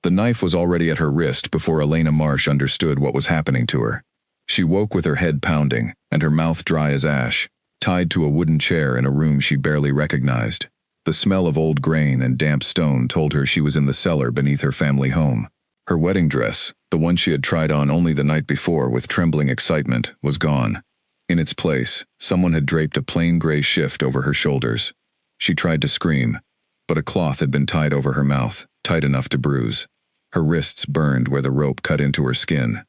The knife was already at her wrist before Elena Marsh understood what was happening to her. She woke with her head pounding and her mouth dry as ash, tied to a wooden chair in a room she barely recognized. The smell of old grain and damp stone told her she was in the cellar beneath her family home. Her wedding dress, the one she had tried on only the night before with trembling excitement, was gone. In its place, someone had draped a plain gray shift over her shoulders. She tried to scream, but a cloth had been tied over her mouth, tight enough to bruise. Her wrists burned where the rope cut into her skin.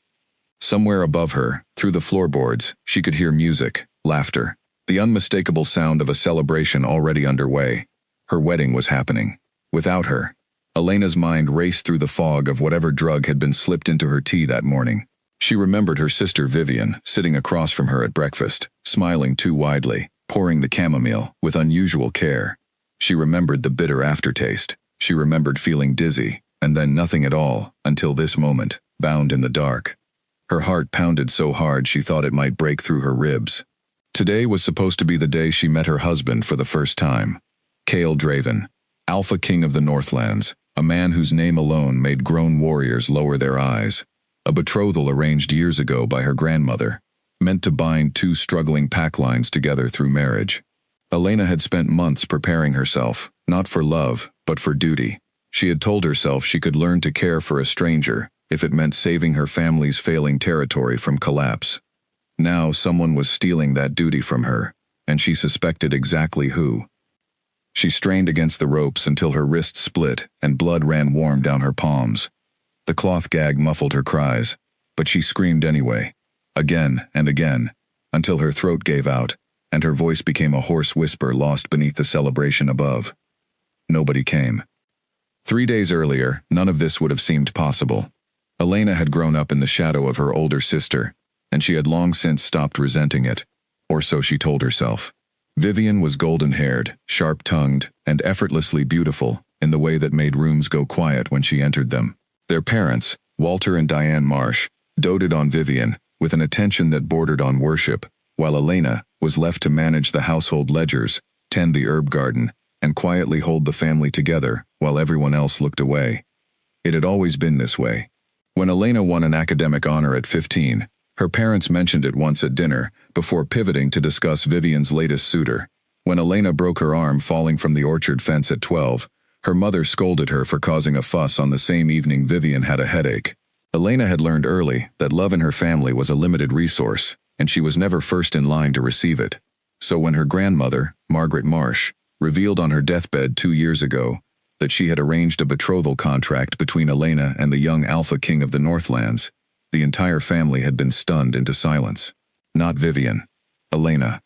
Somewhere above her, through the floorboards, she could hear music, laughter, the unmistakable sound of a celebration already underway. Her wedding was happening. Without her, Elena's mind raced through the fog of whatever drug had been slipped into her tea that morning. She remembered her sister Vivian sitting across from her at breakfast, smiling too widely, pouring the chamomile with unusual care. She remembered the bitter aftertaste. She remembered feeling dizzy, and then nothing at all, until this moment, bound in the dark. Her heart pounded so hard she thought it might break through her ribs. Today was supposed to be the day she met her husband for the first time. Cale Draven, Alpha King of the Northlands, a man whose name alone made grown warriors lower their eyes. A betrothal arranged years ago by her grandmother, meant to bind two struggling pack lines together through marriage. Elena had spent months preparing herself, not for love, but for duty. She had told herself she could learn to care for a stranger, if it meant saving her family's failing territory from collapse. Now someone was stealing that duty from her, and she suspected exactly who. She strained against the ropes until her wrists split and blood ran warm down her palms. The cloth gag muffled her cries, but she screamed anyway, again and again, until her throat gave out, and her voice became a hoarse whisper lost beneath the celebration above. Nobody came. 3 days earlier, none of this would have seemed possible. Elena had grown up in the shadow of her older sister, and she had long since stopped resenting it, or so she told herself. Vivian was golden-haired, sharp-tongued, and effortlessly beautiful in the way that made rooms go quiet when she entered them. Their parents, Walter and Diane Marsh, doted on Vivian with an attention that bordered on worship, while Elena was left to manage the household ledgers, tend the herb garden, and quietly hold the family together while everyone else looked away. It had always been this way. When Elena won an academic honor at 15, her parents mentioned it once at dinner, before pivoting to discuss Vivian's latest suitor. When Elena broke her arm falling from the orchard fence at 12, her mother scolded her for causing a fuss on the same evening Vivian had a headache. Elena had learned early that love in her family was a limited resource, and she was never first in line to receive it. So when her grandmother, Margaret Marsh, revealed on her deathbed 2 years ago that she had arranged a betrothal contract between Elena and the young Alpha King of the Northlands, the entire family had been stunned into silence. Not Vivian. Elena.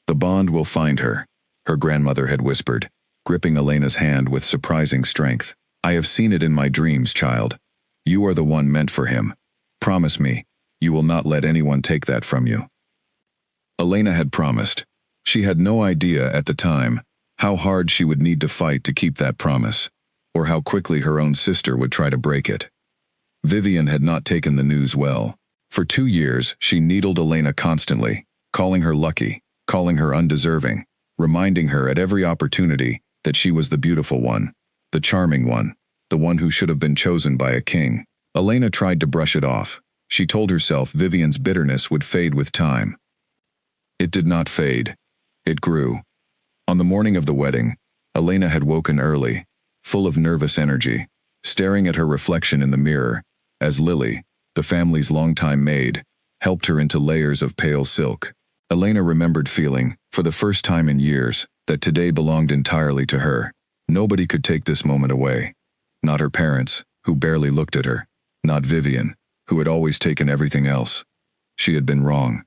"The bond will find her," her grandmother had whispered, gripping Elena's hand with surprising strength. "I have seen it in my dreams, child. You are the one meant for him. Promise me, you will not let anyone take that from you." Elena had promised. She had no idea at the time how hard she would need to fight to keep that promise, or how quickly her own sister would try to break it. Vivian had not taken the news well. For 2 years, she needled Elena constantly, calling her lucky, calling her undeserving, reminding her at every opportunity that she was the beautiful one, the charming one, the one who should have been chosen by a king. Elena tried to brush it off. She told herself Vivian's bitterness would fade with time. It did not fade. It grew. On the morning of the wedding, Elena had woken early, full of nervous energy, staring at her reflection in the mirror, as Lily, the family's longtime maid, helped her into layers of pale silk. Elena remembered feeling, for the first time in years, that today belonged entirely to her. Nobody could take this moment away. Not her parents, who barely looked at her. Not Vivian, who had always taken everything else. She had been wrong.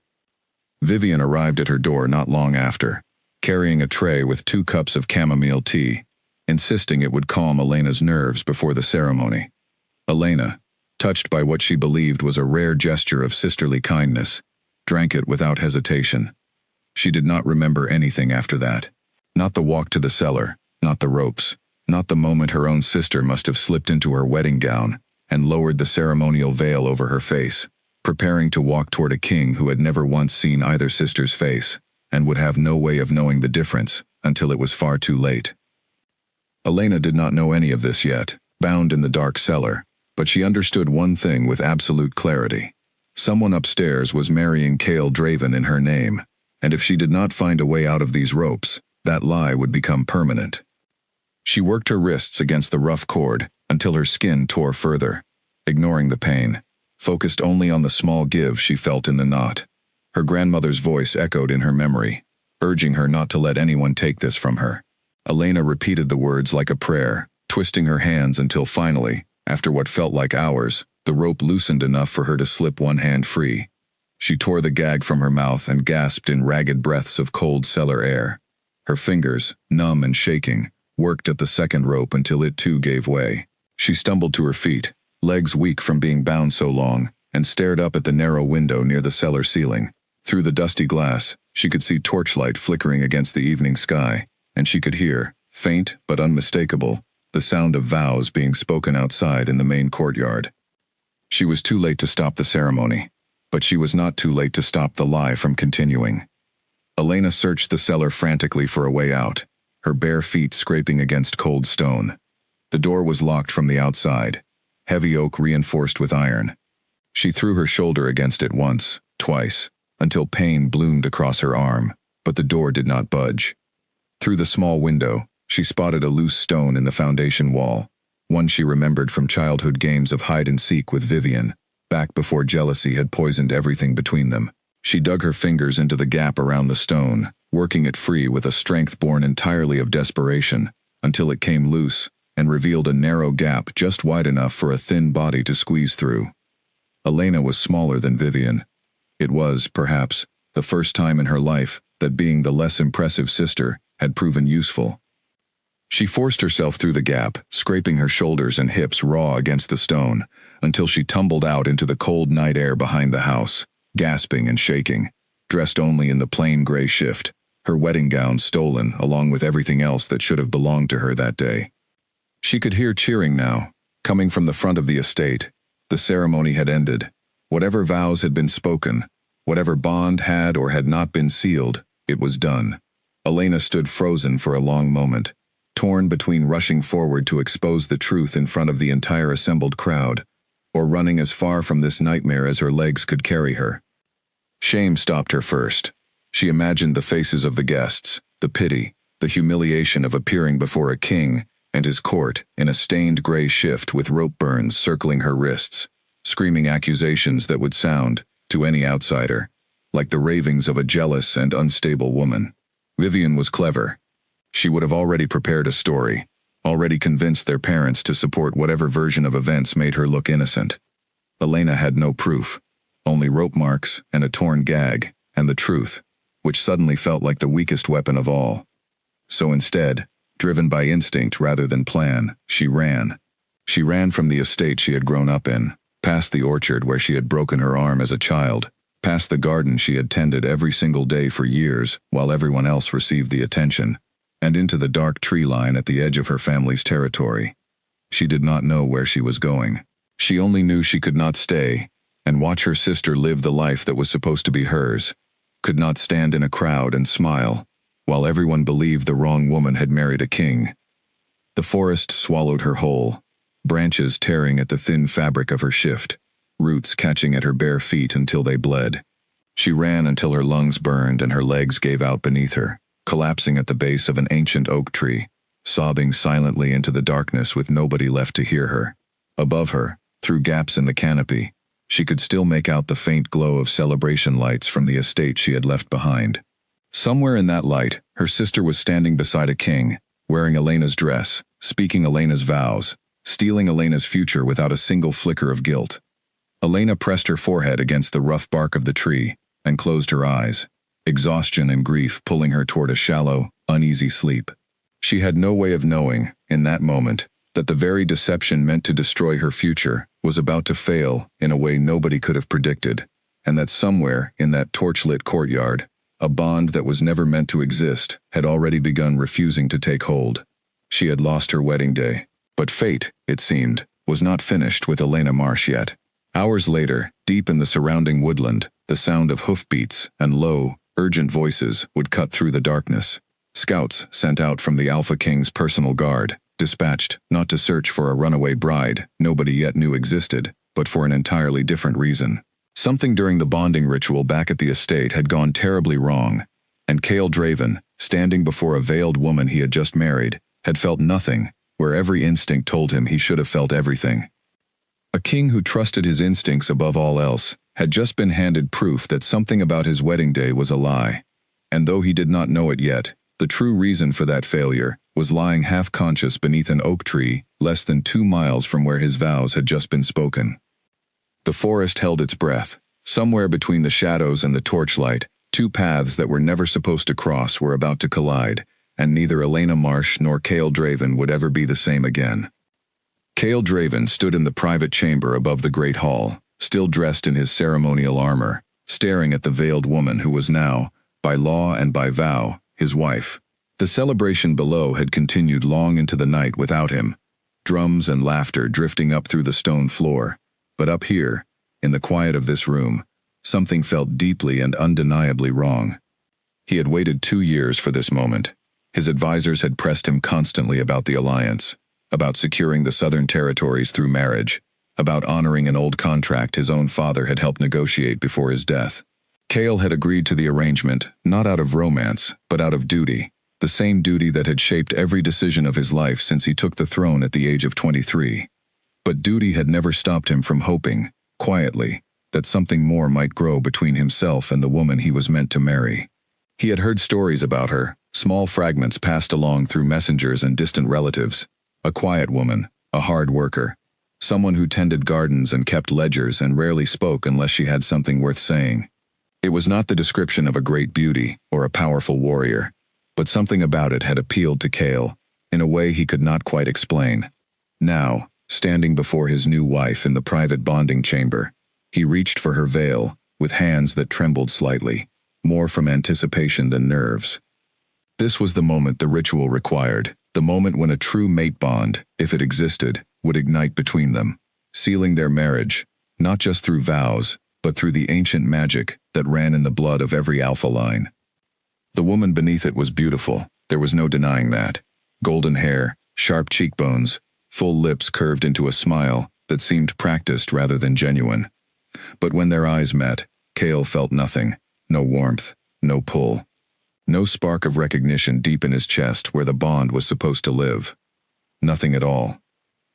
Vivian arrived at her door not long after, carrying a tray with 2 cups of chamomile tea, insisting it would calm Elena's nerves before the ceremony. Elena, touched by what she believed was a rare gesture of sisterly kindness, drank it without hesitation. She did not remember anything after that. Not the walk to the cellar, not the ropes, not the moment her own sister must have slipped into her wedding gown and lowered the ceremonial veil over her face, preparing to walk toward a king who had never once seen either sister's face, and would have no way of knowing the difference until it was far too late. Elena did not know any of this yet, bound in the dark cellar, but she understood one thing with absolute clarity. Someone upstairs was marrying Cale Draven in her name, and if she did not find a way out of these ropes, that lie would become permanent. She worked her wrists against the rough cord until her skin tore further, ignoring the pain, focused only on the small give she felt in the knot. Her grandmother's voice echoed in her memory, urging her not to let anyone take this from her. Elena repeated the words like a prayer, twisting her hands until finally, after what felt like hours, the rope loosened enough for her to slip one hand free. She tore the gag from her mouth and gasped in ragged breaths of cold cellar air. Her fingers, numb and shaking, worked at the second rope until it too gave way. She stumbled to her feet, legs weak from being bound so long, and stared up at the narrow window near the cellar ceiling. Through the dusty glass, she could see torchlight flickering against the evening sky, and she could hear, faint but unmistakable, the sound of vows being spoken outside in the main courtyard. She was too late to stop the ceremony, but she was not too late to stop the lie from continuing. Elena searched the cellar frantically for a way out, her bare feet scraping against cold stone. The door was locked from the outside, heavy oak reinforced with iron. She threw her shoulder against it once, twice, until pain bloomed across her arm, but the door did not budge. Through the small window, she spotted a loose stone in the foundation wall, one she remembered from childhood games of hide-and-seek with Vivian, back before jealousy had poisoned everything between them. She dug her fingers into the gap around the stone, working it free with a strength born entirely of desperation, until it came loose and revealed a narrow gap just wide enough for a thin body to squeeze through. Elena was smaller than Vivian. It was, perhaps, the first time in her life that being the less impressive sister had proven useful. She forced herself through the gap, scraping her shoulders and hips raw against the stone, until she tumbled out into the cold night air behind the house, gasping and shaking, dressed only in the plain gray shift, her wedding gown stolen along with everything else that should have belonged to her that day. She could hear cheering now, coming from the front of the estate. The ceremony had ended. Whatever vows had been spoken, whatever bond had or had not been sealed, it was done. Elena stood frozen for a long moment, torn between rushing forward to expose the truth in front of the entire assembled crowd, or running as far from this nightmare as her legs could carry her. Shame stopped her first. She imagined the faces of the guests, the pity, the humiliation of appearing before a king and his court in a stained gray shift with rope burns circling her wrists, screaming accusations that would sound, to any outsider, like the ravings of a jealous and unstable woman. Vivian was clever. She would have already prepared a story, already convinced their parents to support whatever version of events made her look innocent. Elena had no proof, only rope marks and a torn gag, and the truth, which suddenly felt like the weakest weapon of all. So instead, driven by instinct rather than plan, she ran. She ran from the estate she had grown up in, past the orchard where she had broken her arm as a child, past the garden she had tended every single day for years while everyone else received the attention, and into the dark tree line at the edge of her family's territory. She did not know where she was going. She only knew she could not stay and watch her sister live the life that was supposed to be hers, could not stand in a crowd and smile, while everyone believed the wrong woman had married a king. The forest swallowed her whole, branches tearing at the thin fabric of her shift, roots catching at her bare feet until they bled. She ran until her lungs burned and her legs gave out beneath her, collapsing at the base of an ancient oak tree, sobbing silently into the darkness with nobody left to hear her. Above her, through gaps in the canopy, she could still make out the faint glow of celebration lights from the estate she had left behind. Somewhere in that light, her sister was standing beside a king, wearing Elena's dress, speaking Elena's vows, stealing Elena's future without a single flicker of guilt. Elena pressed her forehead against the rough bark of the tree and closed her eyes, exhaustion and grief pulling her toward a shallow, uneasy sleep. She had no way of knowing, in that moment, that the very deception meant to destroy her future was about to fail in a way nobody could have predicted, and that somewhere in that torchlit courtyard, a bond that was never meant to exist had already begun refusing to take hold. She had lost her wedding day, but fate, it seemed, was not finished with Elena Marsh yet. Hours later, deep in the surrounding woodland, the sound of hoofbeats and low, urgent voices would cut through the darkness. Scouts sent out from the Alpha King's personal guard, dispatched not to search for a runaway bride nobody yet knew existed, but for an entirely different reason. Something during the bonding ritual back at the estate had gone terribly wrong, and Cale Draven, standing before a veiled woman he had just married, had felt nothing, where every instinct told him he should have felt everything. A king who trusted his instincts above all else had just been handed proof that something about his wedding day was a lie, and though he did not know it yet, the true reason for that failure was lying half-conscious beneath an oak tree less than 2 miles from where his vows had just been spoken. The forest held its breath. Somewhere between the shadows and the torchlight, 2 paths that were never supposed to cross were about to collide, and neither Elena Marsh nor Cale Draven would ever be the same again. Cale Draven stood in the private chamber above the great hall, still dressed in his ceremonial armor, staring at the veiled woman who was now, by law and by vow, his wife. The celebration below had continued long into the night without him, drums and laughter drifting up through the stone floor. But up here, in the quiet of this room, something felt deeply and undeniably wrong. He had waited 2 years for this moment. His advisors had pressed him constantly about the alliance, about securing the southern territories through marriage, about honoring an old contract his own father had helped negotiate before his death. Cale had agreed to the arrangement, not out of romance, but out of duty, the same duty that had shaped every decision of his life since he took the throne at the age of 23. But duty had never stopped him from hoping, quietly, that something more might grow between himself and the woman he was meant to marry. He had heard stories about her, small fragments passed along through messengers and distant relatives. A quiet woman, a hard worker, someone who tended gardens and kept ledgers and rarely spoke unless she had something worth saying. It was not the description of a great beauty or a powerful warrior, but something about it had appealed to Cale, in a way he could not quite explain. Now, standing before his new wife in the private bonding chamber, he reached for her veil, with hands that trembled slightly, more from anticipation than nerves. This was the moment the ritual required, the moment when a true mate bond, if it existed, would ignite between them, sealing their marriage, not just through vows, but through the ancient magic that ran in the blood of every alpha line. The woman beneath it was beautiful, there was no denying that. Golden hair, sharp cheekbones, full lips curved into a smile that seemed practiced rather than genuine. But when their eyes met, Cale felt nothing, no warmth, no pull. No spark of recognition deep in his chest where the bond was supposed to live. Nothing at all.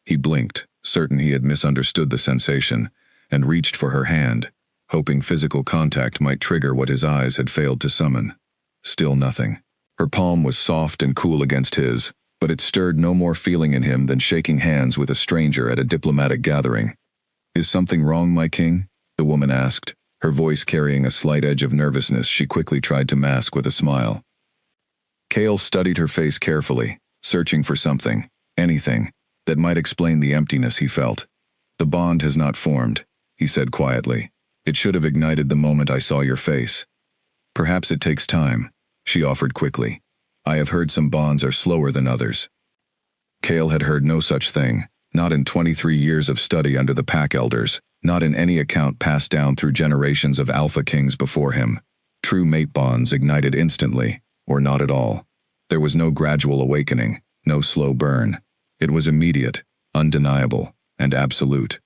He blinked, certain he had misunderstood the sensation, and reached for her hand, hoping physical contact might trigger what his eyes had failed to summon. Still nothing. Her palm was soft and cool against his, but it stirred no more feeling in him than shaking hands with a stranger at a diplomatic gathering. "Is something wrong, my king?" the woman asked, her voice carrying a slight edge of nervousness she quickly tried to mask with a smile. Cale studied her face carefully, searching for something, anything, that might explain the emptiness he felt. "The bond has not formed," he said quietly. "It should have ignited the moment I saw your face." "Perhaps it takes time," she offered quickly. "I have heard some bonds are slower than others." Cale had heard no such thing, not in 23 years of study under the Pack Elders, not in any account passed down through generations of Alpha Kings before him. True mate bonds ignited instantly, or not at all. There was no gradual awakening, no slow burn. It was immediate, undeniable, and absolute.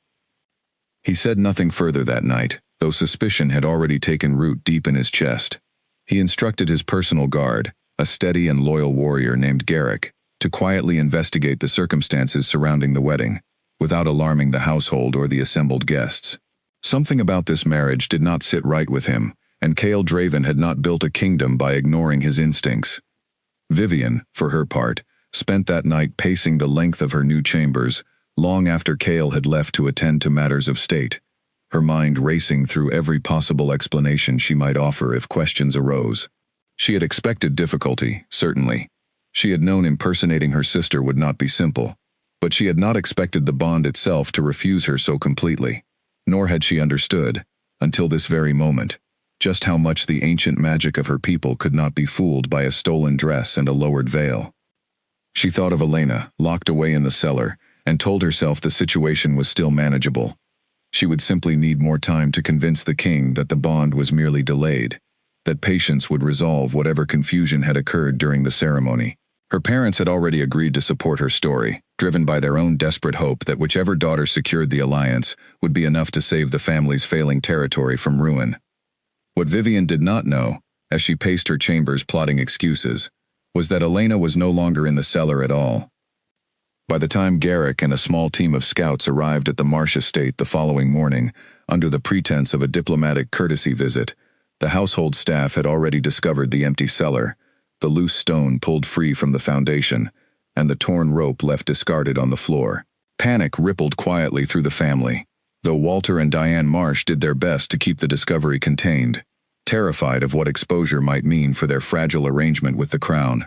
He said nothing further that night, though suspicion had already taken root deep in his chest. He instructed his personal guard, a steady and loyal warrior named Garrick, to quietly investigate the circumstances surrounding the wedding, without alarming the household or the assembled guests. Something about this marriage did not sit right with him, and Cale Draven had not built a kingdom by ignoring his instincts. Vivian, for her part, spent that night pacing the length of her new chambers, long after Cale had left to attend to matters of state, her mind racing through every possible explanation she might offer if questions arose. She had expected difficulty, certainly. She had known impersonating her sister would not be simple, but she had not expected the bond itself to refuse her so completely, nor had she understood, until this very moment, just how much the ancient magic of her people could not be fooled by a stolen dress and a lowered veil. She thought of Elena, locked away in the cellar, and told herself the situation was still manageable. She would simply need more time to convince the king that the bond was merely delayed, that patience would resolve whatever confusion had occurred during the ceremony. Her parents had already agreed to support her story, driven by their own desperate hope that whichever daughter secured the alliance would be enough to save the family's failing territory from ruin. What Vivian did not know, as she paced her chambers plotting excuses, was that Elena was no longer in the cellar at all. By the time Garrick and a small team of scouts arrived at the Marsh estate the following morning, under the pretense of a diplomatic courtesy visit, the household staff had already discovered the empty cellar, the loose stone pulled free from the foundation, and the torn rope left discarded on the floor. Panic rippled quietly through the family, though Walter and Diane Marsh did their best to keep the discovery contained, terrified of what exposure might mean for their fragile arrangement with the crown.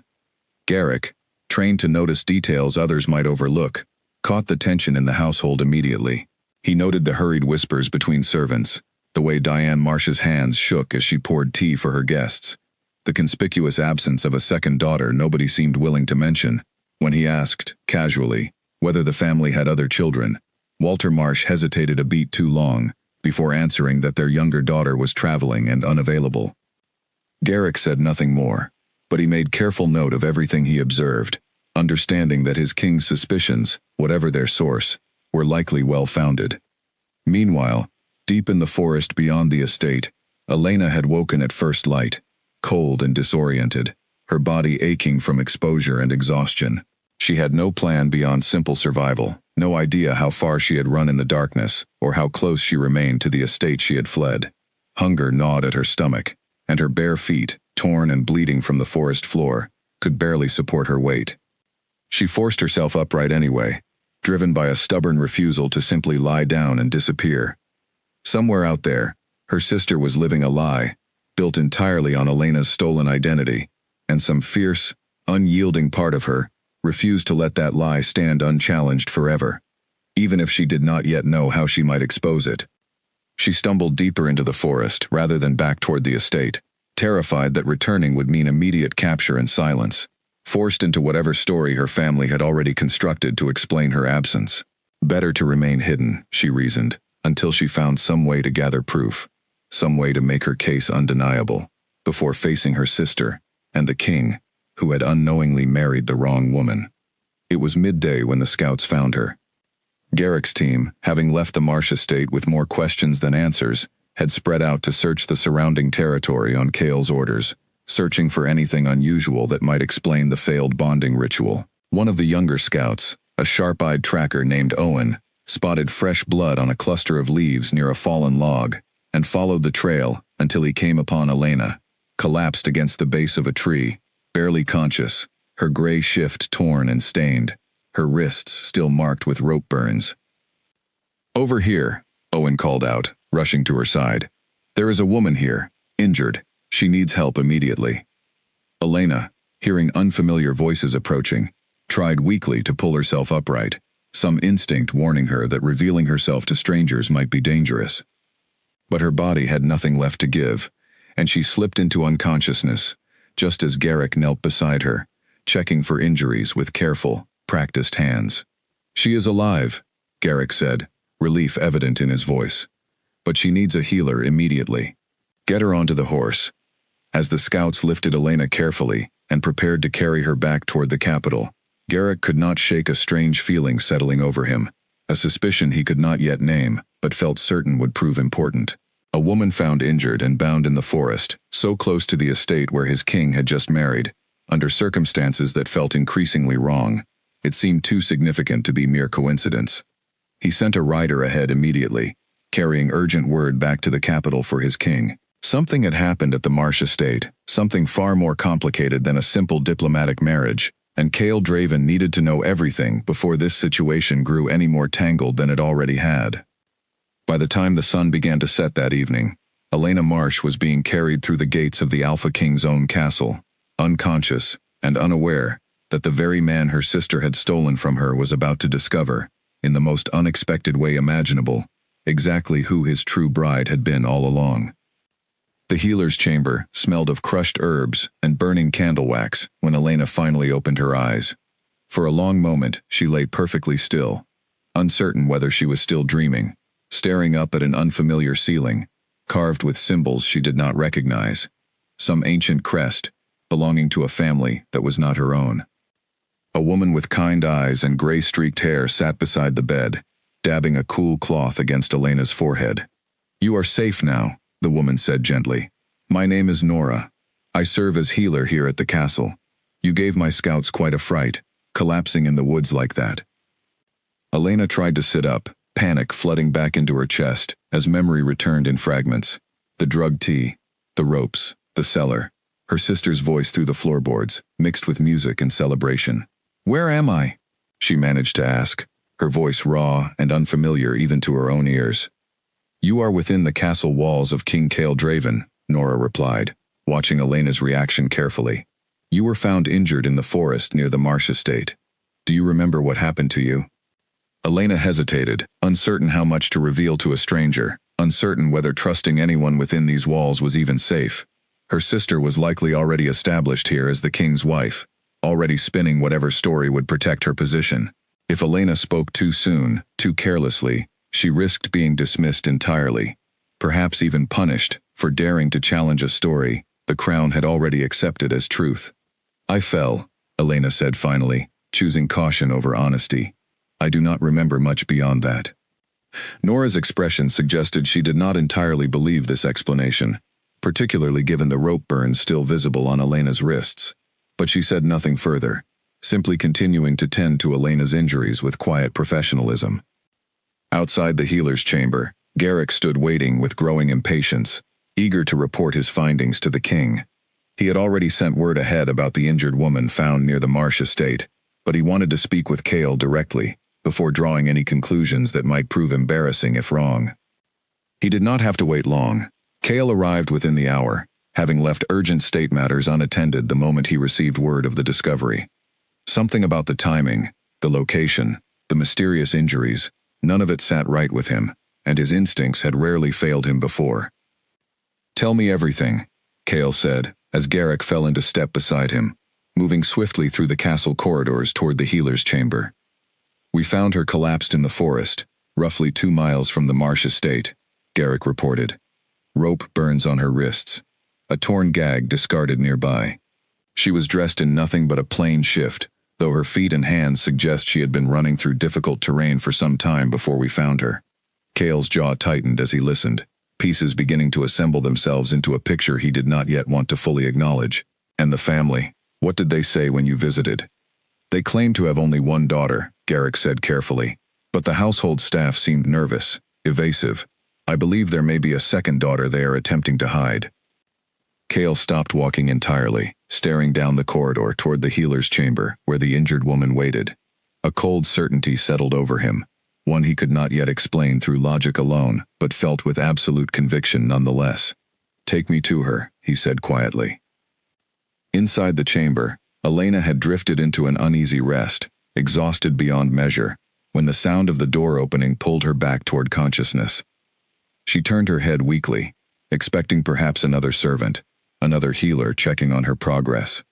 Garrick, trained to notice details others might overlook, caught the tension in the household immediately. He noted the hurried whispers between servants, the way Diane Marsh's hands shook as she poured tea for her guests, the conspicuous absence of a second daughter nobody seemed willing to mention. When he asked, casually, whether the family had other children, Walter Marsh hesitated a beat too long before answering that their younger daughter was traveling and unavailable. Garrick said nothing more, but he made careful note of everything he observed, understanding that his king's suspicions, whatever their source, were likely well-founded. Meanwhile, deep in the forest beyond the estate, Elena had woken at first light, cold and disoriented, her body aching from exposure and exhaustion. She had no plan beyond simple survival, no idea how far she had run in the darkness, or how close she remained to the estate she had fled. Hunger gnawed at her stomach, and her bare feet, torn and bleeding from the forest floor, could barely support her weight. She forced herself upright anyway, driven by a stubborn refusal to simply lie down and disappear. Somewhere out there, her sister was living a lie, built entirely on Elena's stolen identity, and some fierce, unyielding part of her refused to let that lie stand unchallenged forever, even if she did not yet know how she might expose it. She stumbled deeper into the forest rather than back toward the estate, terrified that returning would mean immediate capture and silence, forced into whatever story her family had already constructed to explain her absence. Better to remain hidden, she reasoned, until she found some way to gather proof, some way to make her case undeniable, before facing her sister and the king, who had unknowingly married the wrong woman. It was midday when the scouts found her. Garrick's team, having left the Marsh estate with more questions than answers, had spread out to search the surrounding territory on Cale's orders, searching for anything unusual that might explain the failed bonding ritual. One of the younger scouts, a sharp-eyed tracker named Owen, spotted fresh blood on a cluster of leaves near a fallen log, and followed the trail until he came upon Elena, collapsed against the base of a tree, barely conscious, her gray shift torn and stained, her wrists still marked with rope burns. "Over here," Owen called out, rushing to her side. "There is a woman here, injured. She needs help immediately." Elena, hearing unfamiliar voices approaching, tried weakly to pull herself upright, some instinct warning her that revealing herself to strangers might be dangerous. But her body had nothing left to give, and she slipped into unconsciousness, just as Garrick knelt beside her, checking for injuries with careful, practiced hands. "She is alive," Garrick said, relief evident in his voice. "But she needs a healer immediately. Get her onto the horse." As the scouts lifted Elena carefully and prepared to carry her back toward the capital, Garrick could not shake a strange feeling settling over him, a suspicion he could not yet name, but felt certain would prove important. A woman found injured and bound in the forest, so close to the estate where his king had just married, under circumstances that felt increasingly wrong. It seemed too significant to be mere coincidence. He sent a rider ahead immediately, carrying urgent word back to the capital for his king. Something had happened at the Marsh estate, something far more complicated than a simple diplomatic marriage, and Cale Draven needed to know everything before this situation grew any more tangled than it already had. By the time the sun began to set that evening, Elena Marsh was being carried through the gates of the Alpha King's own castle, unconscious and unaware that the very man her sister had stolen from her was about to discover, in the most unexpected way imaginable, exactly who his true bride had been all along. The healer's chamber smelled of crushed herbs and burning candle wax when Elena finally opened her eyes. For a long moment, she lay perfectly still, uncertain whether she was still dreaming, staring up at an unfamiliar ceiling, carved with symbols she did not recognize, some ancient crest belonging to a family that was not her own. A woman with kind eyes and gray-streaked hair sat beside the bed, dabbing a cool cloth against Elena's forehead. "You are safe now," the woman said gently. "My name is Nora. I serve as healer here at the castle. You gave my scouts quite a fright, collapsing in the woods like that." Elena tried to sit up, panic flooding back into her chest as memory returned in fragments. The drugged tea, the ropes, the cellar, her sister's voice through the floorboards, mixed with music and celebration. "Where am I?" she managed to ask, her voice raw and unfamiliar even to her own ears. "You are within the castle walls of King Cale Draven," Nora replied, watching Elena's reaction carefully. "You were found injured in the forest near the Marsh estate. Do you remember what happened to you?" Elena hesitated, uncertain how much to reveal to a stranger, uncertain whether trusting anyone within these walls was even safe. Her sister was likely already established here as the king's wife, already spinning whatever story would protect her position. If Elena spoke too soon, too carelessly, she risked being dismissed entirely, perhaps even punished for daring to challenge a story the crown had already accepted as truth. "I fell," Elena said finally, choosing caution over honesty. "I do not remember much beyond that." Nora's expression suggested she did not entirely believe this explanation, particularly given the rope burns still visible on Elena's wrists. But she said nothing further, simply continuing to tend to Elena's injuries with quiet professionalism. Outside the healer's chamber, Garrick stood waiting with growing impatience, eager to report his findings to the king. He had already sent word ahead about the injured woman found near the Marsh estate, but he wanted to speak with Cale directly, before drawing any conclusions that might prove embarrassing if wrong. He did not have to wait long. Cale arrived within the hour, having left urgent state matters unattended the moment he received word of the discovery. Something about the timing, the location, the mysterious injuries, none of it sat right with him, and his instincts had rarely failed him before. "Tell me everything," Cale said, as Garrick fell into step beside him, moving swiftly through the castle corridors toward the healer's chamber. "We found her collapsed in the forest, roughly 2 miles from the Marsh estate," Garrick reported. "Rope burns on her wrists. A torn gag discarded nearby. She was dressed in nothing but a plain shift, though her feet and hands suggest she had been running through difficult terrain for some time before we found her." Cale's jaw tightened as he listened, pieces beginning to assemble themselves into a picture he did not yet want to fully acknowledge. "And the family, what did they say when you visited?" "They claimed to have only one daughter," Garrick said carefully, "but the household staff seemed nervous, evasive. I believe there may be a second daughter they are attempting to hide." Cale stopped walking entirely, staring down the corridor toward the healer's chamber where the injured woman waited. A cold certainty settled over him, one he could not yet explain through logic alone, but felt with absolute conviction nonetheless. "Take me to her," he said quietly. Inside the chamber, Elena had drifted into an uneasy rest, exhausted beyond measure, when the sound of the door opening pulled her back toward consciousness. She turned her head weakly, expecting perhaps another servant, another healer checking on her progress.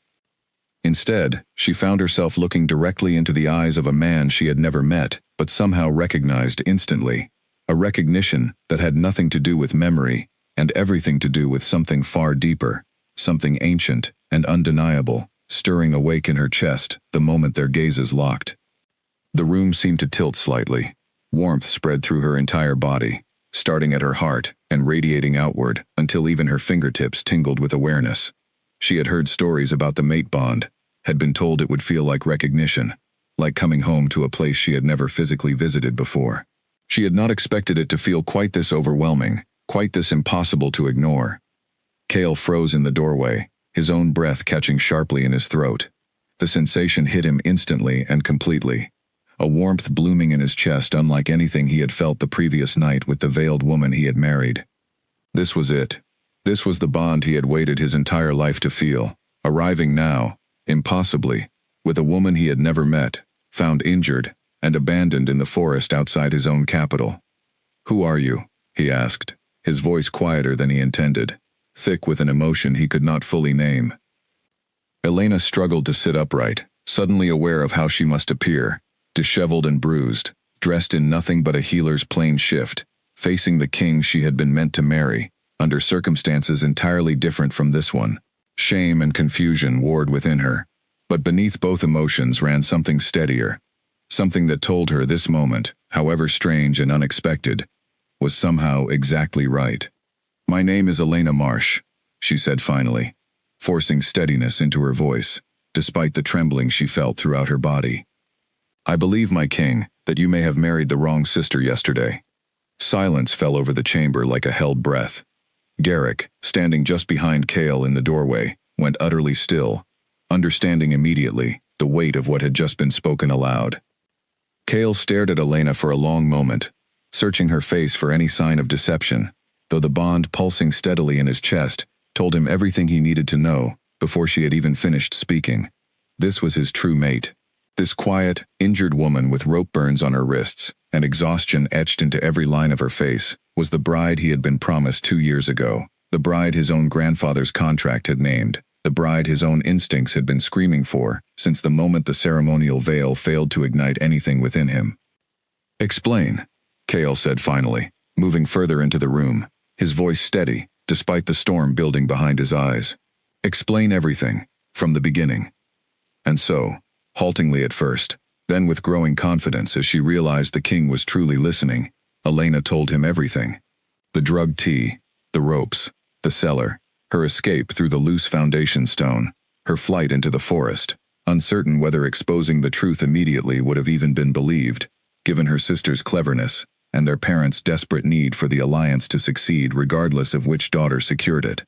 Instead, she found herself looking directly into the eyes of a man she had never met, but somehow recognized instantly, a recognition that had nothing to do with memory, and everything to do with something far deeper, something ancient and undeniable, stirring awake in her chest the moment their gazes locked. The room seemed to tilt slightly. Warmth spread through her entire body, starting at her heart and radiating outward until even her fingertips tingled with awareness. She had heard stories about the mate bond, had been told it would feel like recognition, like coming home to a place she had never physically visited before. She had not expected it to feel quite this overwhelming, quite this impossible to ignore. Cale froze in the doorway, his own breath catching sharply in his throat. The sensation hit him instantly and completely. A warmth blooming in his chest unlike anything he had felt the previous night with the veiled woman he had married. This was it. This was the bond he had waited his entire life to feel, arriving now, impossibly, with a woman he had never met, found injured, and abandoned in the forest outside his own capital. "Who are you?" he asked, his voice quieter than he intended, thick with an emotion he could not fully name. Elena struggled to sit upright, suddenly aware of how she must appear, disheveled and bruised, dressed in nothing but a healer's plain shift, facing the king she had been meant to marry, under circumstances entirely different from this one. Shame and confusion warred within her. But beneath both emotions ran something steadier, something that told her this moment, however strange and unexpected, was somehow exactly right. "My name is Elena Marsh," she said finally, forcing steadiness into her voice, despite the trembling she felt throughout her body. "I believe, my king, that you may have married the wrong sister yesterday." Silence fell over the chamber like a held breath. Garrick, standing just behind Cale in the doorway, went utterly still, understanding immediately the weight of what had just been spoken aloud. Cale stared at Elena for a long moment, searching her face for any sign of deception, though the bond pulsing steadily in his chest told him everything he needed to know before she had even finished speaking. This was his true mate. This quiet, injured woman with rope burns on her wrists and exhaustion etched into every line of her face was the bride he had been promised 2 years ago, the bride his own grandfather's contract had named, the bride his own instincts had been screaming for since the moment the ceremonial veil failed to ignite anything within him. "Explain," Cale said finally, moving further into the room, his voice steady, despite the storm building behind his eyes. "Explain everything, from the beginning." And so, haltingly at first, then with growing confidence as she realized the king was truly listening, Elena told him everything. The drugged tea, the ropes, the cellar, her escape through the loose foundation stone, her flight into the forest, uncertain whether exposing the truth immediately would have even been believed, given her sister's cleverness and their parents' desperate need for the alliance to succeed regardless of which daughter secured it.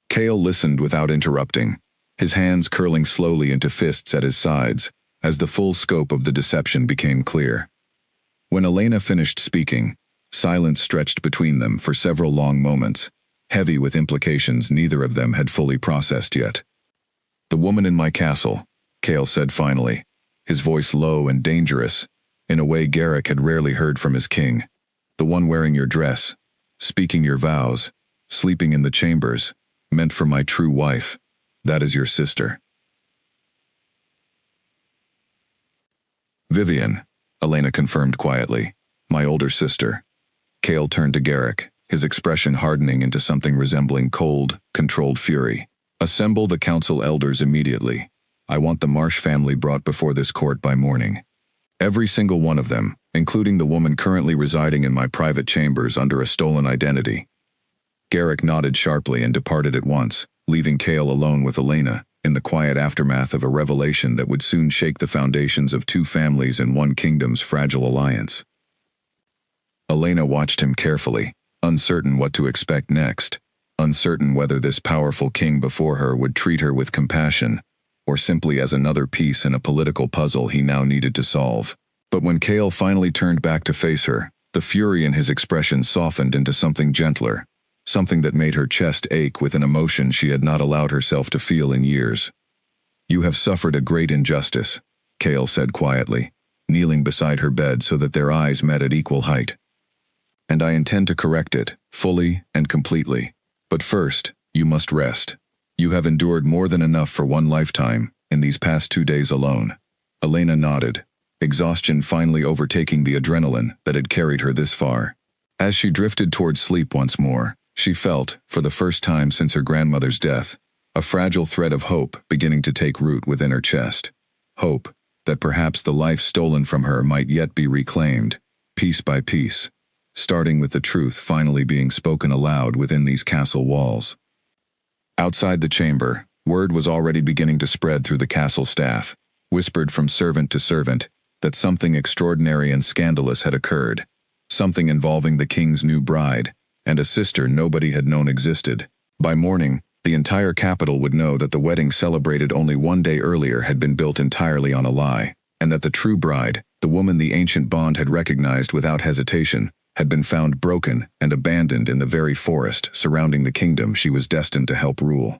Cale listened without interrupting, his hands curling slowly into fists at his sides as the full scope of the deception became clear. When Elena finished speaking, silence stretched between them for several long moments, heavy with implications neither of them had fully processed yet. "The woman in my castle," Cale said finally, his voice low and dangerous, in a way Garrick had rarely heard from his king. "The one wearing your dress, speaking your vows, sleeping in the chambers, meant for my true wife. That is your sister." "Vivian," Elena confirmed quietly. "My older sister." Cale turned to Garrick, his expression hardening into something resembling cold, controlled fury. "Assemble the council elders immediately. I want the Marsh family brought before this court by morning. Every single one of them, including the woman currently residing in my private chambers under a stolen identity." Garrick nodded sharply and departed at once, leaving Cale alone with Elena, in the quiet aftermath of a revelation that would soon shake the foundations of 2 families and 1 kingdom's fragile alliance. Elena watched him carefully, uncertain what to expect next, uncertain whether this powerful king before her would treat her with compassion, or simply as another piece in a political puzzle he now needed to solve. But when Cale finally turned back to face her, the fury in his expression softened into something gentler, something that made her chest ache with an emotion she had not allowed herself to feel in years. "You have suffered a great injustice," Cale said quietly, kneeling beside her bed so that their eyes met at equal height. "And I intend to correct it, fully and completely. But first, you must rest. You have endured more than enough for 1 lifetime, in these past 2 days alone." Elena nodded, exhaustion finally overtaking the adrenaline that had carried her this far. As she drifted toward sleep once more, she felt, for the first time since her grandmother's death, a fragile thread of hope beginning to take root within her chest. Hope that perhaps the life stolen from her might yet be reclaimed, piece by piece, starting with the truth finally being spoken aloud within these castle walls. Outside the chamber, word was already beginning to spread through the castle staff, whispered from servant to servant, that something extraordinary and scandalous had occurred, something involving the king's new bride, and a sister nobody had known existed. By morning, the entire capital would know that the wedding celebrated only 1 day earlier had been built entirely on a lie, and that the true bride, the woman the ancient bond had recognized without hesitation, had been found broken and abandoned in the very forest surrounding the kingdom she was destined to help rule.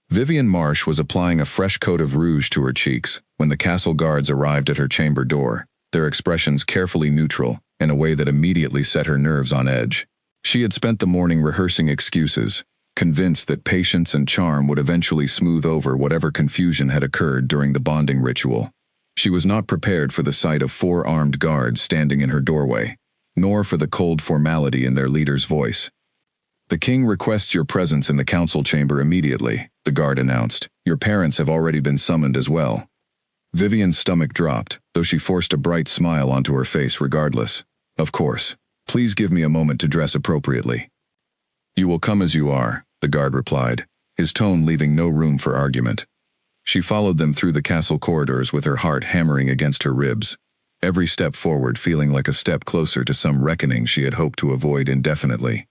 Vivian Marsh was applying a fresh coat of rouge to her cheeks when the castle guards arrived at her chamber door, their expressions carefully neutral, in a way that immediately set her nerves on edge. She had spent the morning rehearsing excuses, convinced that patience and charm would eventually smooth over whatever confusion had occurred during the bonding ritual. She was not prepared for the sight of 4 armed guards standing in her doorway, nor for the cold formality in their leader's voice. The king requests your presence in the council chamber immediately, the guard announced. Your parents have already been summoned as well. Vivian's stomach dropped, though she forced a bright smile onto her face regardless. Of course. Please give me a moment to dress appropriately. You will come as you are, the guard replied, his tone leaving no room for argument. She followed them through the castle corridors with her heart hammering against her ribs, every step forward feeling like a step closer to some reckoning she had hoped to avoid indefinitely.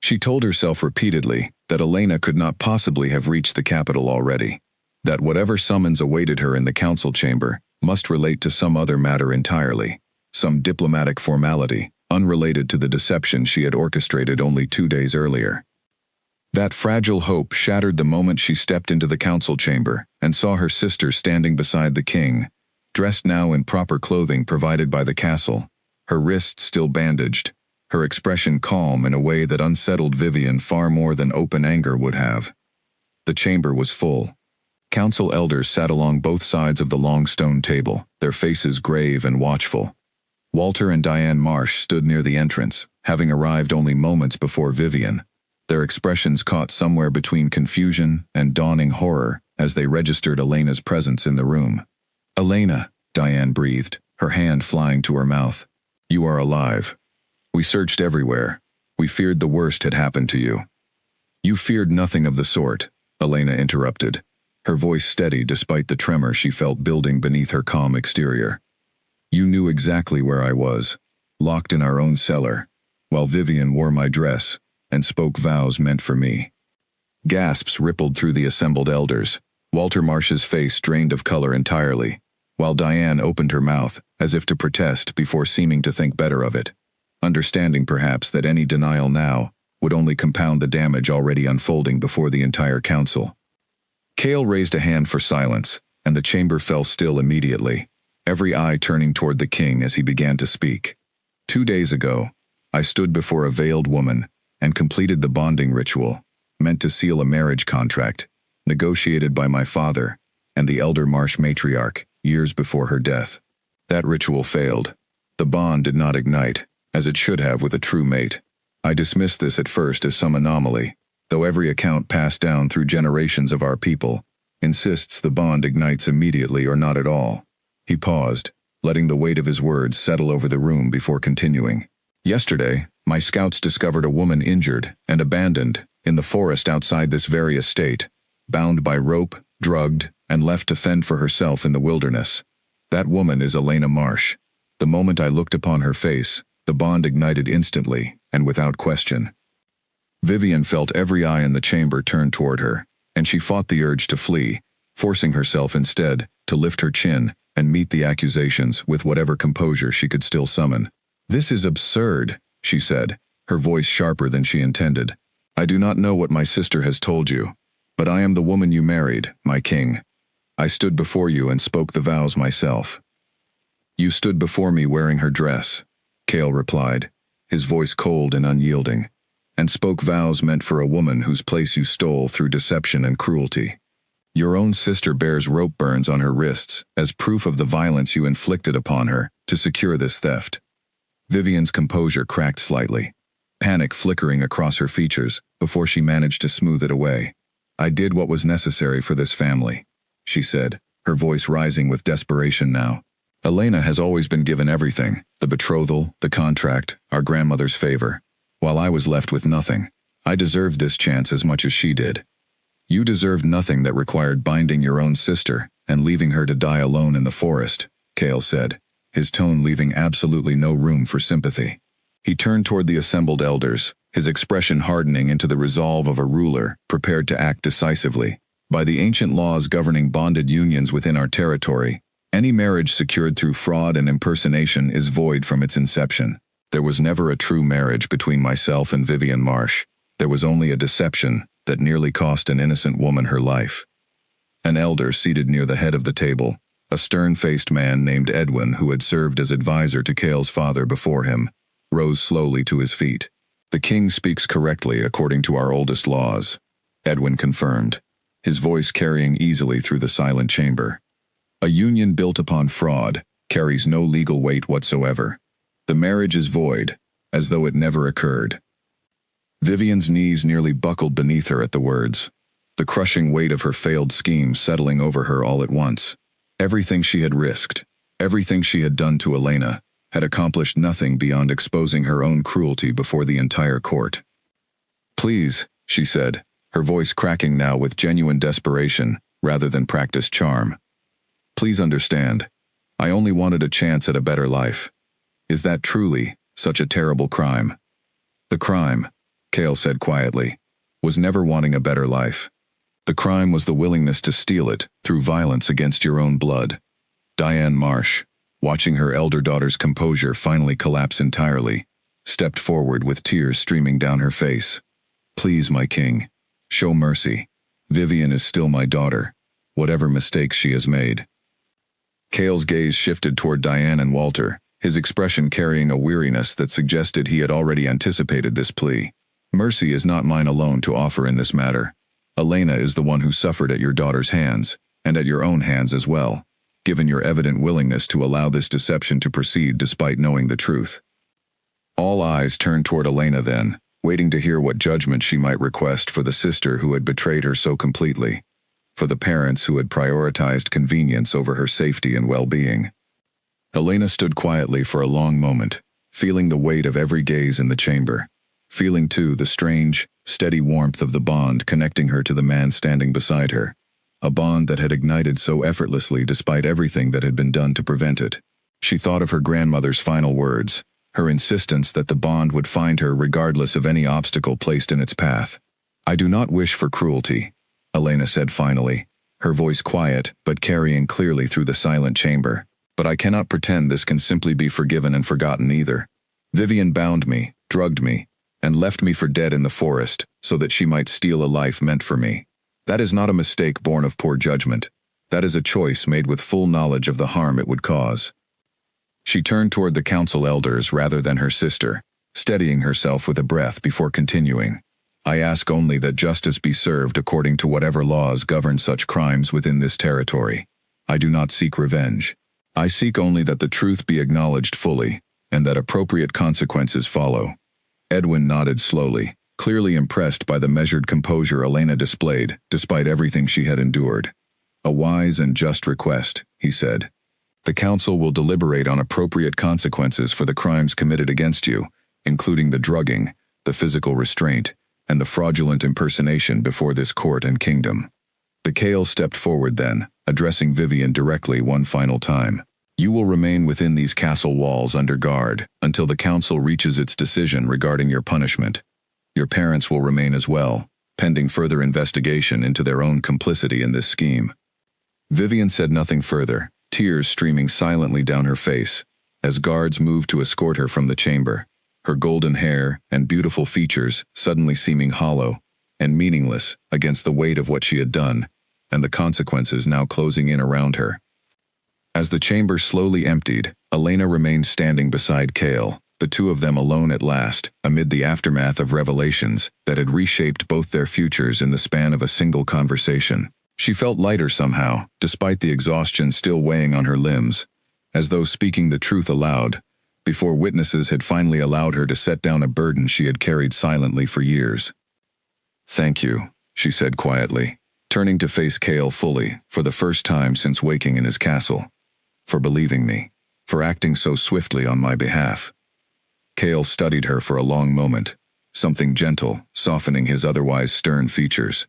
She told herself repeatedly that Elena could not possibly have reached the capital already, that whatever summons awaited her in the council chamber must relate to some other matter entirely, some diplomatic formality, unrelated to the deception she had orchestrated only 2 days earlier. That fragile hope shattered the moment she stepped into the council chamber and saw her sister standing beside the king, dressed now in proper clothing provided by the castle, her wrists still bandaged, her expression calm in a way that unsettled Vivian far more than open anger would have. The chamber was full. Council elders sat along both sides of the long stone table, their faces grave and watchful. Walter and Diane Marsh stood near the entrance, having arrived only moments before Vivian, their expressions caught somewhere between confusion and dawning horror as they registered Elena's presence in the room. "Elena," Diane breathed, her hand flying to her mouth. "You are alive. We searched everywhere. We feared the worst had happened to you." "You feared nothing of the sort," Elena interrupted, her voice steady despite the tremor she felt building beneath her calm exterior. "You knew exactly where I was, locked in our own cellar, while Vivian wore my dress and spoke vows meant for me." Gasps rippled through the assembled elders. Walter Marsh's face drained of color entirely, while Diane opened her mouth as if to protest before seeming to think better of it, understanding perhaps that any denial now would only compound the damage already unfolding before the entire council. Cale raised a hand for silence, and the chamber fell still immediately, every eye turning toward the king as he began to speak. 2 days ago, I stood before a veiled woman and completed the bonding ritual, meant to seal a marriage contract, negotiated by my father and the elder Marsh matriarch years before her death. That ritual failed. The bond did not ignite, as it should have with a true mate. I dismissed this at first as some anomaly, though every account passed down through generations of our people insists the bond ignites immediately or not at all. He paused, letting the weight of his words settle over the room before continuing. "Yesterday, my scouts discovered a woman injured and abandoned in the forest outside this very estate, bound by rope, drugged, and left to fend for herself in the wilderness. That woman is Elena Marsh. The moment I looked upon her face, the bond ignited instantly and without question." Vivian felt every eye in the chamber turn toward her, and she fought the urge to flee, forcing herself instead to lift her chin and meet the accusations with whatever composure she could still summon. "This is absurd," she said, her voice sharper than she intended. "I do not know what my sister has told you, but I am the woman you married, my king. I stood before you and spoke the vows myself." "You stood before me wearing her dress," Cale replied, his voice cold and unyielding, "and spoke vows meant for a woman whose place you stole through deception and cruelty. Your own sister bears rope burns on her wrists as proof of the violence you inflicted upon her to secure this theft." Vivian's composure cracked slightly, panic flickering across her features before she managed to smooth it away. "I did what was necessary for this family," she said, her voice rising with desperation now. "Elena has always been given everything, the betrothal, the contract, our grandmother's favor, while I was left with nothing. I deserved this chance as much as she did." "You deserved nothing that required binding your own sister and leaving her to die alone in the forest," Cale said, his tone leaving absolutely no room for sympathy. He turned toward the assembled elders, his expression hardening into the resolve of a ruler prepared to act decisively. "By the ancient laws governing bonded unions within our territory, any marriage secured through fraud and impersonation is void from its inception. There was never a true marriage between myself and Vivian Marsh. There was only a deception that nearly cost an innocent woman her life." An elder seated near the head of the table, a stern-faced man named Edwin who had served as advisor to Cale's father before him, rose slowly to his feet. "The king speaks correctly according to our oldest laws," Edwin confirmed, his voice carrying easily through the silent chamber. "A union built upon fraud carries no legal weight whatsoever. The marriage is void, as though it never occurred." Vivian's knees nearly buckled beneath her at the words, the crushing weight of her failed scheme settling over her all at once. Everything she had risked, everything she had done to Elena, had accomplished nothing beyond exposing her own cruelty before the entire court. "Please," she said, her voice cracking now with genuine desperation rather than practiced charm. "Please understand. I only wanted a chance at a better life. Is that truly such a terrible crime?" "The crime," Cale said quietly, "was never wanting a better life. The crime was the willingness to steal it through violence against your own blood." Diane Marsh, watching her elder daughter's composure finally collapse entirely, stepped forward with tears streaming down her face. "Please, my king, show mercy. Vivian is still my daughter, whatever mistakes she has made." Cale's gaze shifted toward Diane and Walter, his expression carrying a weariness that suggested he had already anticipated this plea. "Mercy is not mine alone to offer in this matter. Elena is the one who suffered at your daughter's hands, and at your own hands as well, given your evident willingness to allow this deception to proceed despite knowing the truth." All eyes turned toward Elena then, waiting to hear what judgment she might request for the sister who had betrayed her so completely, for the parents who had prioritized convenience over her safety and well-being. Elena stood quietly for a long moment, feeling the weight of every gaze in the chamber, feeling too the strange, steady warmth of the bond connecting her to the man standing beside her, a bond that had ignited so effortlessly despite everything that had been done to prevent it. She thought of her grandmother's final words, her insistence that the bond would find her regardless of any obstacle placed in its path. "I do not wish for cruelty," Elena said finally, her voice quiet but carrying clearly through the silent chamber. "But I cannot pretend this can simply be forgiven and forgotten either. Vivian bound me, drugged me, and left me for dead in the forest so that she might steal a life meant for me. That is not a mistake born of poor judgment. That is a choice made with full knowledge of the harm it would cause." She turned toward the council elders rather than her sister, steadying herself with a breath before continuing. "I ask only that justice be served according to whatever laws govern such crimes within this territory. I do not seek revenge. I seek only that the truth be acknowledged fully, and that appropriate consequences follow." Edwin nodded slowly, clearly impressed by the measured composure Elena displayed, despite everything she had endured. "A wise and just request," he said. "The council will deliberate on appropriate consequences for the crimes committed against you, including the drugging, the physical restraint, and the fraudulent impersonation before this court and kingdom." The Cale stepped forward then, addressing Vivian directly one final time. "You will remain within these castle walls under guard until the council reaches its decision regarding your punishment. Your parents will remain as well, pending further investigation into their own complicity in this scheme." Vivian said nothing further, tears streaming silently down her face, as guards moved to escort her from the chamber, her golden hair and beautiful features suddenly seeming hollow and meaningless against the weight of what she had done, and the consequences now closing in around her. As the chamber slowly emptied, Elena remained standing beside Cale, the two of them alone at last, amid the aftermath of revelations that had reshaped both their futures in the span of a single conversation. She felt lighter somehow, despite the exhaustion still weighing on her limbs, as though speaking the truth aloud, before witnesses had finally allowed her to set down a burden she had carried silently for years. "Thank you," she said quietly, turning to face Cale fully, for the first time since waking in his castle. "For believing me, for acting so swiftly on my behalf." Cale studied her for a long moment, something gentle softening his otherwise stern features.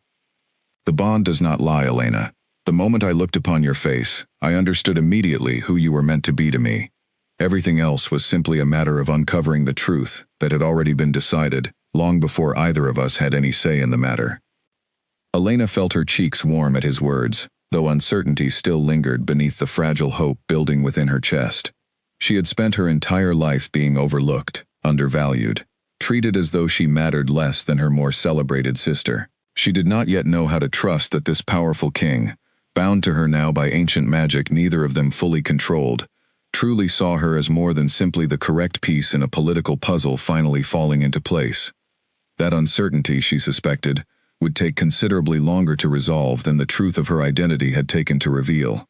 "The bond does not lie, Elena. The moment I looked upon your face, I understood immediately who you were meant to be to me. Everything else was simply a matter of uncovering the truth that had already been decided, long before either of us had any say in the matter." Elena felt her cheeks warm at his words, though uncertainty still lingered beneath the fragile hope building within her chest. She had spent her entire life being overlooked, undervalued, treated as though she mattered less than her more celebrated sister. She did not yet know how to trust that this powerful king, bound to her now by ancient magic neither of them fully controlled, truly saw her as more than simply the correct piece in a political puzzle finally falling into place. That uncertainty, she suspected, would take considerably longer to resolve than the truth of her identity had taken to reveal.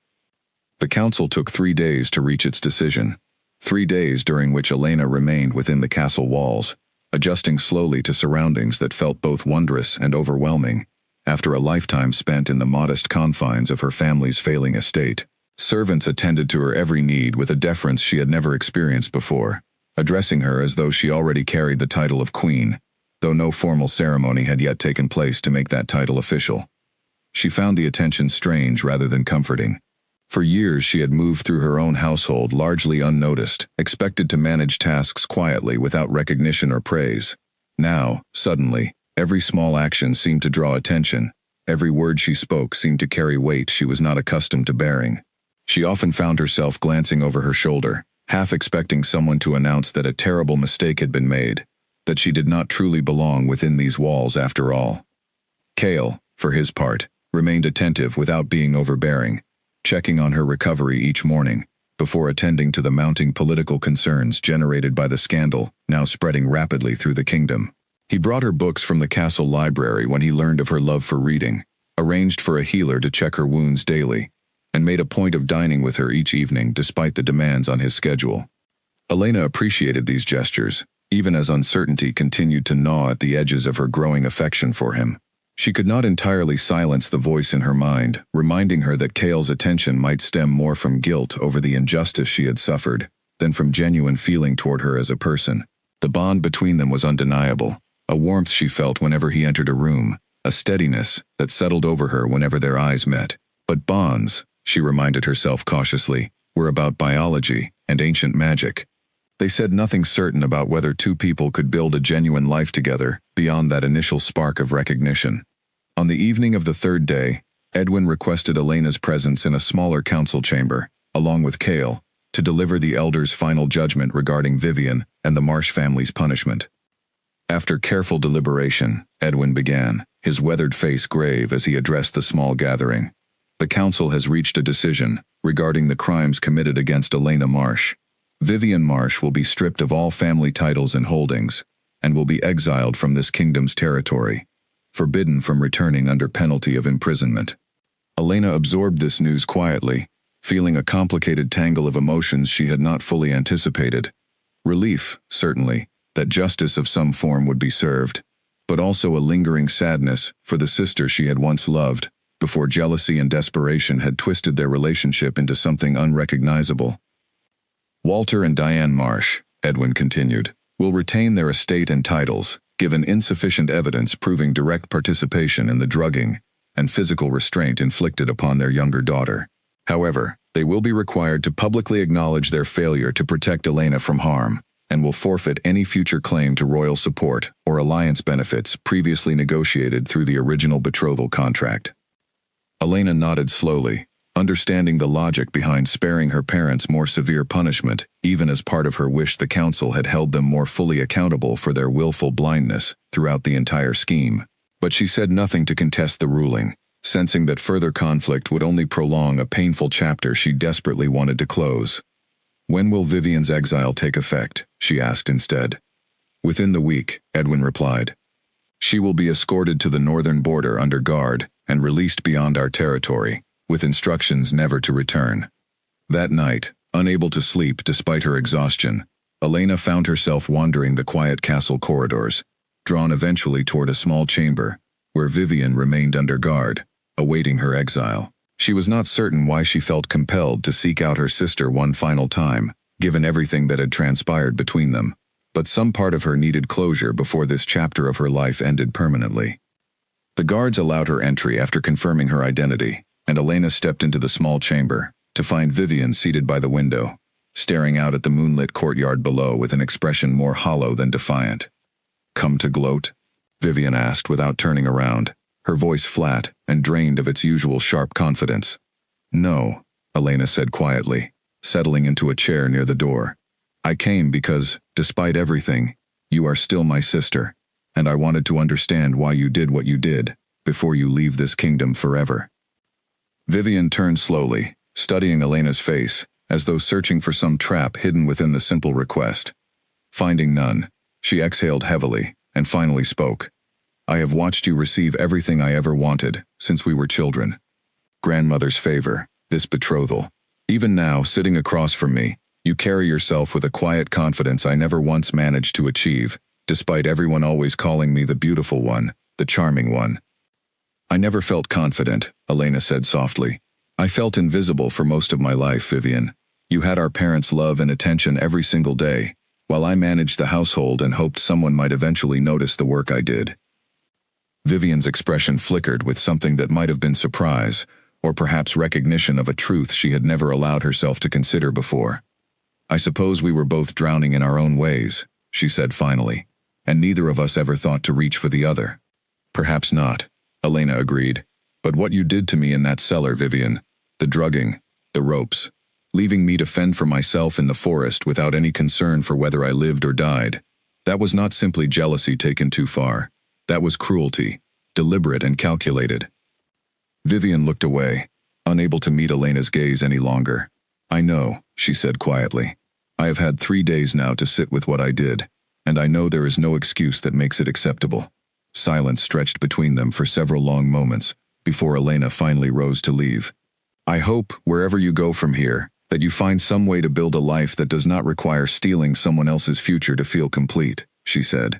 The council took 3 days to reach its decision, 3 days during which Elena remained within the castle walls, adjusting slowly to surroundings that felt both wondrous and overwhelming, after a lifetime spent in the modest confines of her family's failing estate. Servants attended to her every need with a deference she had never experienced before, addressing her as though she already carried the title of queen, though no formal ceremony had yet taken place to make that title official. She found the attention strange rather than comforting. For years she had moved through her own household largely unnoticed, expected to manage tasks quietly without recognition or praise. Now, suddenly, every small action seemed to draw attention. Every word she spoke seemed to carry weight she was not accustomed to bearing. She often found herself glancing over her shoulder, half expecting someone to announce that a terrible mistake had been made, that she did not truly belong within these walls after all. Cale, for his part, remained attentive without being overbearing, checking on her recovery each morning, before attending to the mounting political concerns generated by the scandal now spreading rapidly through the kingdom. He brought her books from the castle library when he learned of her love for reading, arranged for a healer to check her wounds daily, and made a point of dining with her each evening despite the demands on his schedule. Elena appreciated these gestures, even as uncertainty continued to gnaw at the edges of her growing affection for him. She could not entirely silence the voice in her mind, reminding her that Cale's attention might stem more from guilt over the injustice she had suffered, than from genuine feeling toward her as a person. The bond between them was undeniable, a warmth she felt whenever he entered a room, a steadiness that settled over her whenever their eyes met. But bonds, she reminded herself cautiously, were about biology and ancient magic. They said nothing certain about whether two people could build a genuine life together beyond that initial spark of recognition. On the evening of the third day, Edwin requested Elena's presence in a smaller council chamber, along with Cale, to deliver the elders' final judgment regarding Vivian and the Marsh family's punishment. After careful deliberation, Edwin began, his weathered face grave as he addressed the small gathering. The council has reached a decision regarding the crimes committed against Elena Marsh. Vivian Marsh will be stripped of all family titles and holdings, and will be exiled from this kingdom's territory, forbidden from returning under penalty of imprisonment. Elena absorbed this news quietly, feeling a complicated tangle of emotions she had not fully anticipated. Relief, certainly, that justice of some form would be served, but also a lingering sadness for the sister she had once loved, before jealousy and desperation had twisted their relationship into something unrecognizable. Walter and Diane Marsh, Edwin continued, will retain their estate and titles, given insufficient evidence proving direct participation in the drugging and physical restraint inflicted upon their younger daughter. However, they will be required to publicly acknowledge their failure to protect Elena from harm, and will forfeit any future claim to royal support or alliance benefits previously negotiated through the original betrothal contract. Elena nodded slowly, understanding the logic behind sparing her parents more severe punishment, even as part of her wish the council had held them more fully accountable for their willful blindness throughout the entire scheme. But she said nothing to contest the ruling, sensing that further conflict would only prolong a painful chapter she desperately wanted to close. "When will Vivian's exile take effect?" she asked instead. "Within the week," Edwin replied. "She will be escorted to the northern border under guard and released beyond our territory, with instructions never to return." That night, unable to sleep despite her exhaustion, Elena found herself wandering the quiet castle corridors, drawn eventually toward a small chamber, where Vivian remained under guard, awaiting her exile. She was not certain why she felt compelled to seek out her sister one final time, given everything that had transpired between them, but some part of her needed closure before this chapter of her life ended permanently. The guards allowed her entry after confirming her identity, and Elena stepped into the small chamber, to find Vivian seated by the window, staring out at the moonlit courtyard below with an expression more hollow than defiant. "Come to gloat?" Vivian asked without turning around, her voice flat and drained of its usual sharp confidence. "No," Elena said quietly, settling into a chair near the door. "I came because, despite everything, you are still my sister, and I wanted to understand why you did what you did, before you leave this kingdom forever." Vivian turned slowly, studying Elena's face, as though searching for some trap hidden within the simple request. Finding none, she exhaled heavily, and finally spoke. "I have watched you receive everything I ever wanted, since we were children. Grandmother's favor, this betrothal. Even now, sitting across from me, you carry yourself with a quiet confidence I never once managed to achieve, despite everyone always calling me the beautiful one, the charming one. I never felt confident, Elena said softly. I felt invisible for most of my life, Vivian. You had our parents' love and attention every single day, while I managed the household and hoped someone might eventually notice the work I did. Vivian's expression flickered with something that might have been surprise, or perhaps recognition of a truth she had never allowed herself to consider before. I suppose we were both drowning in our own ways, she said finally, and neither of us ever thought to reach for the other. Perhaps not, Elena agreed, but what you did to me in that cellar, Vivian, the drugging, the ropes, leaving me to fend for myself in the forest without any concern for whether I lived or died, that was not simply jealousy taken too far. That was cruelty, deliberate and calculated. Vivian looked away, unable to meet Elena's gaze any longer. I know, she said quietly. I have had 3 days now to sit with what I did, and I know there is no excuse that makes it acceptable. Silence stretched between them for several long moments, before Elena finally rose to leave. I hope, wherever you go from here, that you find some way to build a life that does not require stealing someone else's future to feel complete, she said.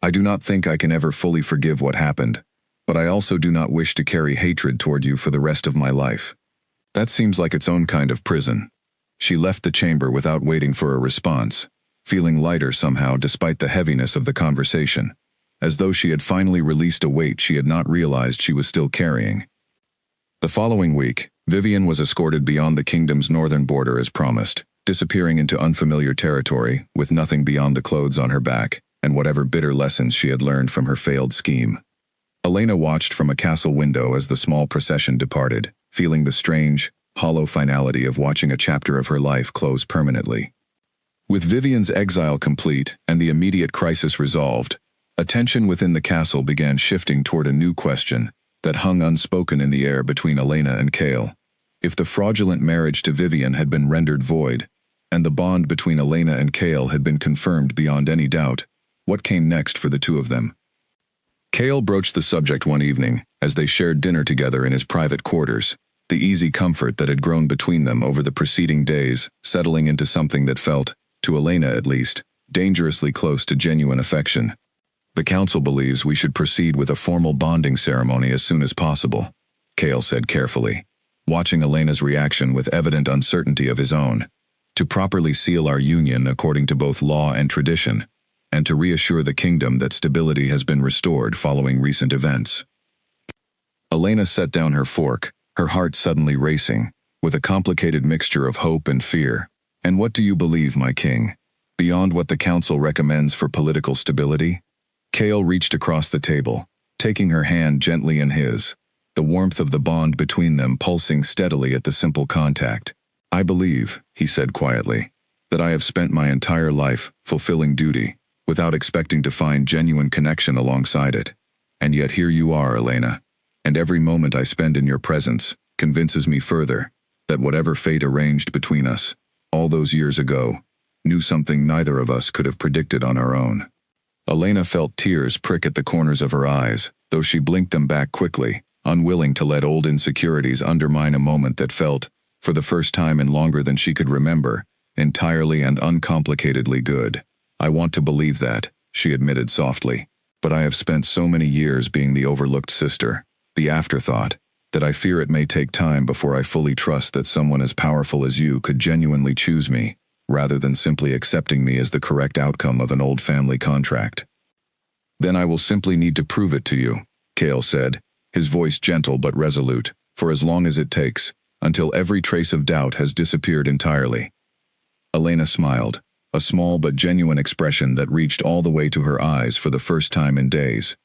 I do not think I can ever fully forgive what happened, but I also do not wish to carry hatred toward you for the rest of my life. That seems like its own kind of prison. She left the chamber without waiting for a response, feeling lighter somehow despite the heaviness of the conversation, as though she had finally released a weight she had not realized she was still carrying. The following week, Vivian was escorted beyond the kingdom's northern border as promised, disappearing into unfamiliar territory with nothing beyond the clothes on her back and whatever bitter lessons she had learned from her failed scheme. Elena watched from a castle window as the small procession departed, feeling the strange, hollow finality of watching a chapter of her life close permanently. With Vivian's exile complete and the immediate crisis resolved, attention within the castle began shifting toward a new question that hung unspoken in the air between Elena and Cale. If the fraudulent marriage to Vivian had been rendered void, and the bond between Elena and Cale had been confirmed beyond any doubt, what came next for the two of them? Cale broached the subject one evening, as they shared dinner together in his private quarters, the easy comfort that had grown between them over the preceding days settling into something that felt, to Elena at least, dangerously close to genuine affection. The council believes we should proceed with a formal bonding ceremony as soon as possible, Cale said carefully, watching Elena's reaction with evident uncertainty of his own, to properly seal our union according to both law and tradition, and to reassure the kingdom that stability has been restored following recent events. Elena set down her fork, her heart suddenly racing, with a complicated mixture of hope and fear. And what do you believe, my king? Beyond what the council recommends for political stability? Cale reached across the table, taking her hand gently in his, the warmth of the bond between them pulsing steadily at the simple contact. I believe, he said quietly, that I have spent my entire life fulfilling duty, without expecting to find genuine connection alongside it. And yet here you are, Elena, and every moment I spend in your presence convinces me further that whatever fate arranged between us, all those years ago, knew something neither of us could have predicted on our own. Elena felt tears prick at the corners of her eyes, though she blinked them back quickly, unwilling to let old insecurities undermine a moment that felt, for the first time in longer than she could remember, entirely and uncomplicatedly good. I want to believe that, she admitted softly, but I have spent so many years being the overlooked sister, the afterthought, that I fear it may take time before I fully trust that someone as powerful as you could genuinely choose me, rather than simply accepting me as the correct outcome of an old family contract. Then I will simply need to prove it to you, Cale said, his voice gentle but resolute, for as long as it takes, until every trace of doubt has disappeared entirely. Elena smiled, a small but genuine expression that reached all the way to her eyes for the first time in days.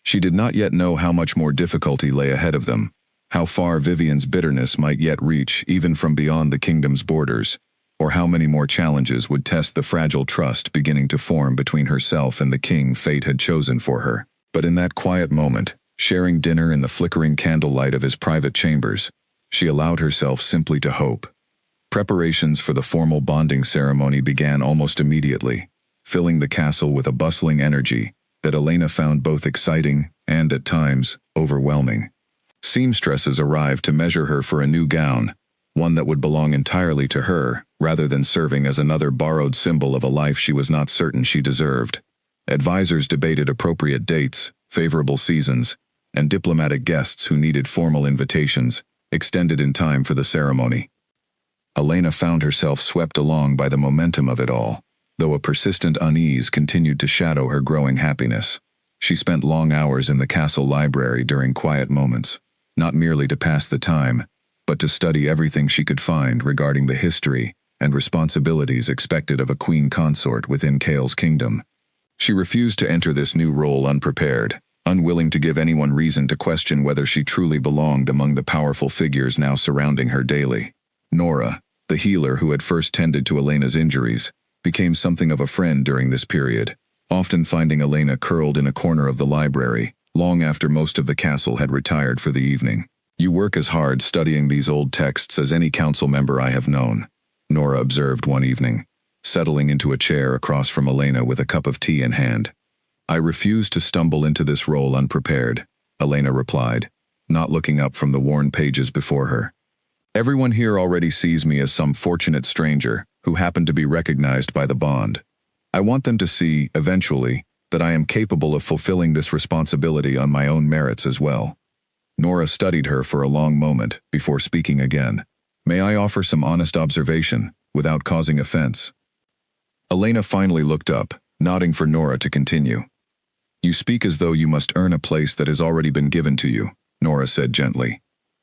She did not yet know how much more difficulty lay ahead of them, how far Vivian's bitterness might yet reach even from beyond the kingdom's borders, or how many more challenges would test the fragile trust beginning to form between herself and the king fate had chosen for her. But in that quiet moment, sharing dinner in the flickering candlelight of his private chambers, she allowed herself simply to hope. Preparations for the formal bonding ceremony began almost immediately, filling the castle with a bustling energy that Elena found both exciting and, at times, overwhelming. Seamstresses arrived to measure her for a new gown, one that would belong entirely to her, rather than serving as another borrowed symbol of a life she was not certain she deserved. Advisors debated appropriate dates, favorable seasons, and diplomatic guests who needed formal invitations, extended in time for the ceremony. Elena found herself swept along by the momentum of it all, though a persistent unease continued to shadow her growing happiness. She spent long hours in the castle library during quiet moments, not merely to pass the time, but to study everything she could find regarding the history and responsibilities expected of a queen consort within Chaol's kingdom. She refused to enter this new role unprepared, unwilling to give anyone reason to question whether she truly belonged among the powerful figures now surrounding her daily. Nora, the healer who had first tended to Elena's injuries, became something of a friend during this period, often finding Elena curled in a corner of the library, long after most of the castle had retired for the evening. "You work as hard studying these old texts as any council member I have known," Nora observed one evening, settling into a chair across from Elena with a cup of tea in hand. "I refuse to stumble into this role unprepared," Elena replied, not looking up from the worn pages before her. "Everyone here already sees me as some fortunate stranger who happened to be recognized by the bond. I want them to see, eventually, that I am capable of fulfilling this responsibility on my own merits as well." Nora studied her for a long moment before speaking again. "May I offer some honest observation, without causing offense?" Elena finally looked up, nodding for Nora to continue. "You speak as though you must earn a place that has already been given to you," Nora said gently.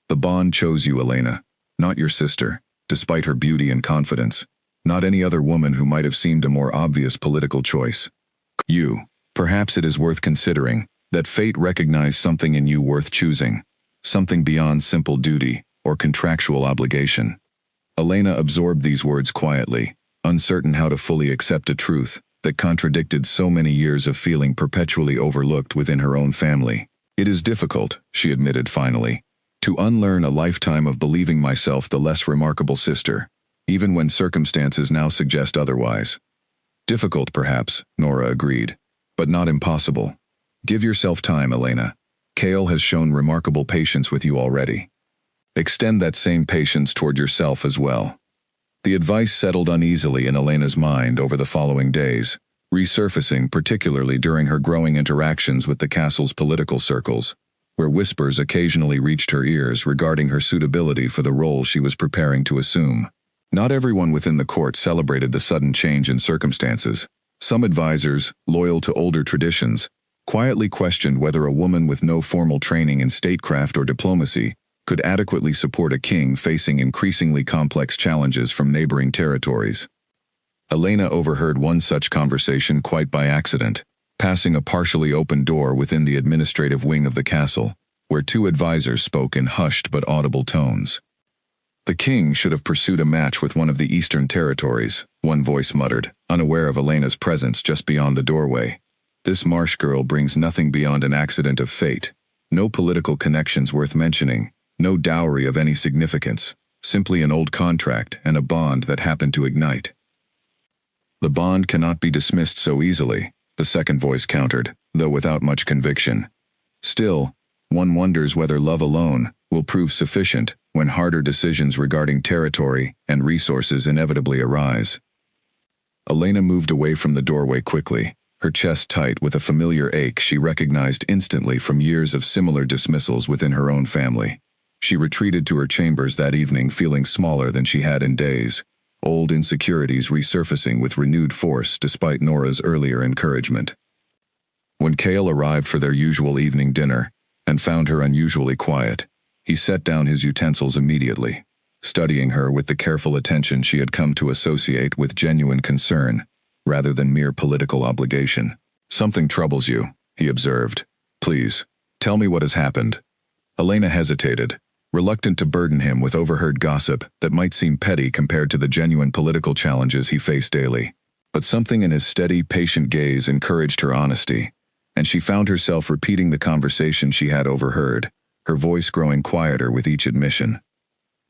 "The bond chose you, Elena, not your sister, despite her beauty and confidence, not any other woman who might have seemed a more obvious political choice. You. Perhaps it is worth considering that fate recognized something in you worth choosing, something beyond simple duty or contractual obligation." Elena absorbed these words quietly, uncertain how to fully accept a truth that contradicted so many years of feeling perpetually overlooked within her own family. "It is difficult," she admitted finally, "to unlearn a lifetime of believing myself the less remarkable sister, even when circumstances now suggest otherwise." "Difficult, perhaps," Nora agreed, "but not impossible. Give yourself time, Elena. Chaol has shown remarkable patience with you already. Extend that same patience toward yourself as well." The advice settled uneasily in Elena's mind over the following days, resurfacing particularly during her growing interactions with the castle's political circles, where whispers occasionally reached her ears regarding her suitability for the role she was preparing to assume. Not everyone within the court celebrated the sudden change in circumstances. Some advisors, loyal to older traditions, quietly questioned whether a woman with no formal training in statecraft or diplomacy could adequately support a king facing increasingly complex challenges from neighboring territories. Elena overheard one such conversation quite by accident, passing a partially open door within the administrative wing of the castle, where two advisors spoke in hushed but audible tones. "The king should have pursued a match with one of the eastern territories," one voice muttered, unaware of Elena's presence just beyond the doorway. "This Marsh girl brings nothing beyond an accident of fate. No political connections worth mentioning, no dowry of any significance, simply an old contract and a bond that happened to ignite." "The bond cannot be dismissed so easily," the second voice countered, though without much conviction. "Still, one wonders whether love alone will prove sufficient when harder decisions regarding territory and resources inevitably arise." Elena moved away from the doorway quickly, her chest tight with a familiar ache she recognized instantly from years of similar dismissals within her own family. She retreated to her chambers that evening feeling smaller than she had in days, old insecurities resurfacing with renewed force despite Nora's earlier encouragement. When Chaol arrived for their usual evening dinner, and found her unusually quiet, he set down his utensils immediately, studying her with the careful attention she had come to associate with genuine concern, rather than mere political obligation. "Something troubles you," he observed. "Please, tell me what has happened." Elena hesitated, reluctant to burden him with overheard gossip that might seem petty compared to the genuine political challenges he faced daily. But something in his steady, patient gaze encouraged her honesty, and she found herself repeating the conversation she had overheard, her voice growing quieter with each admission.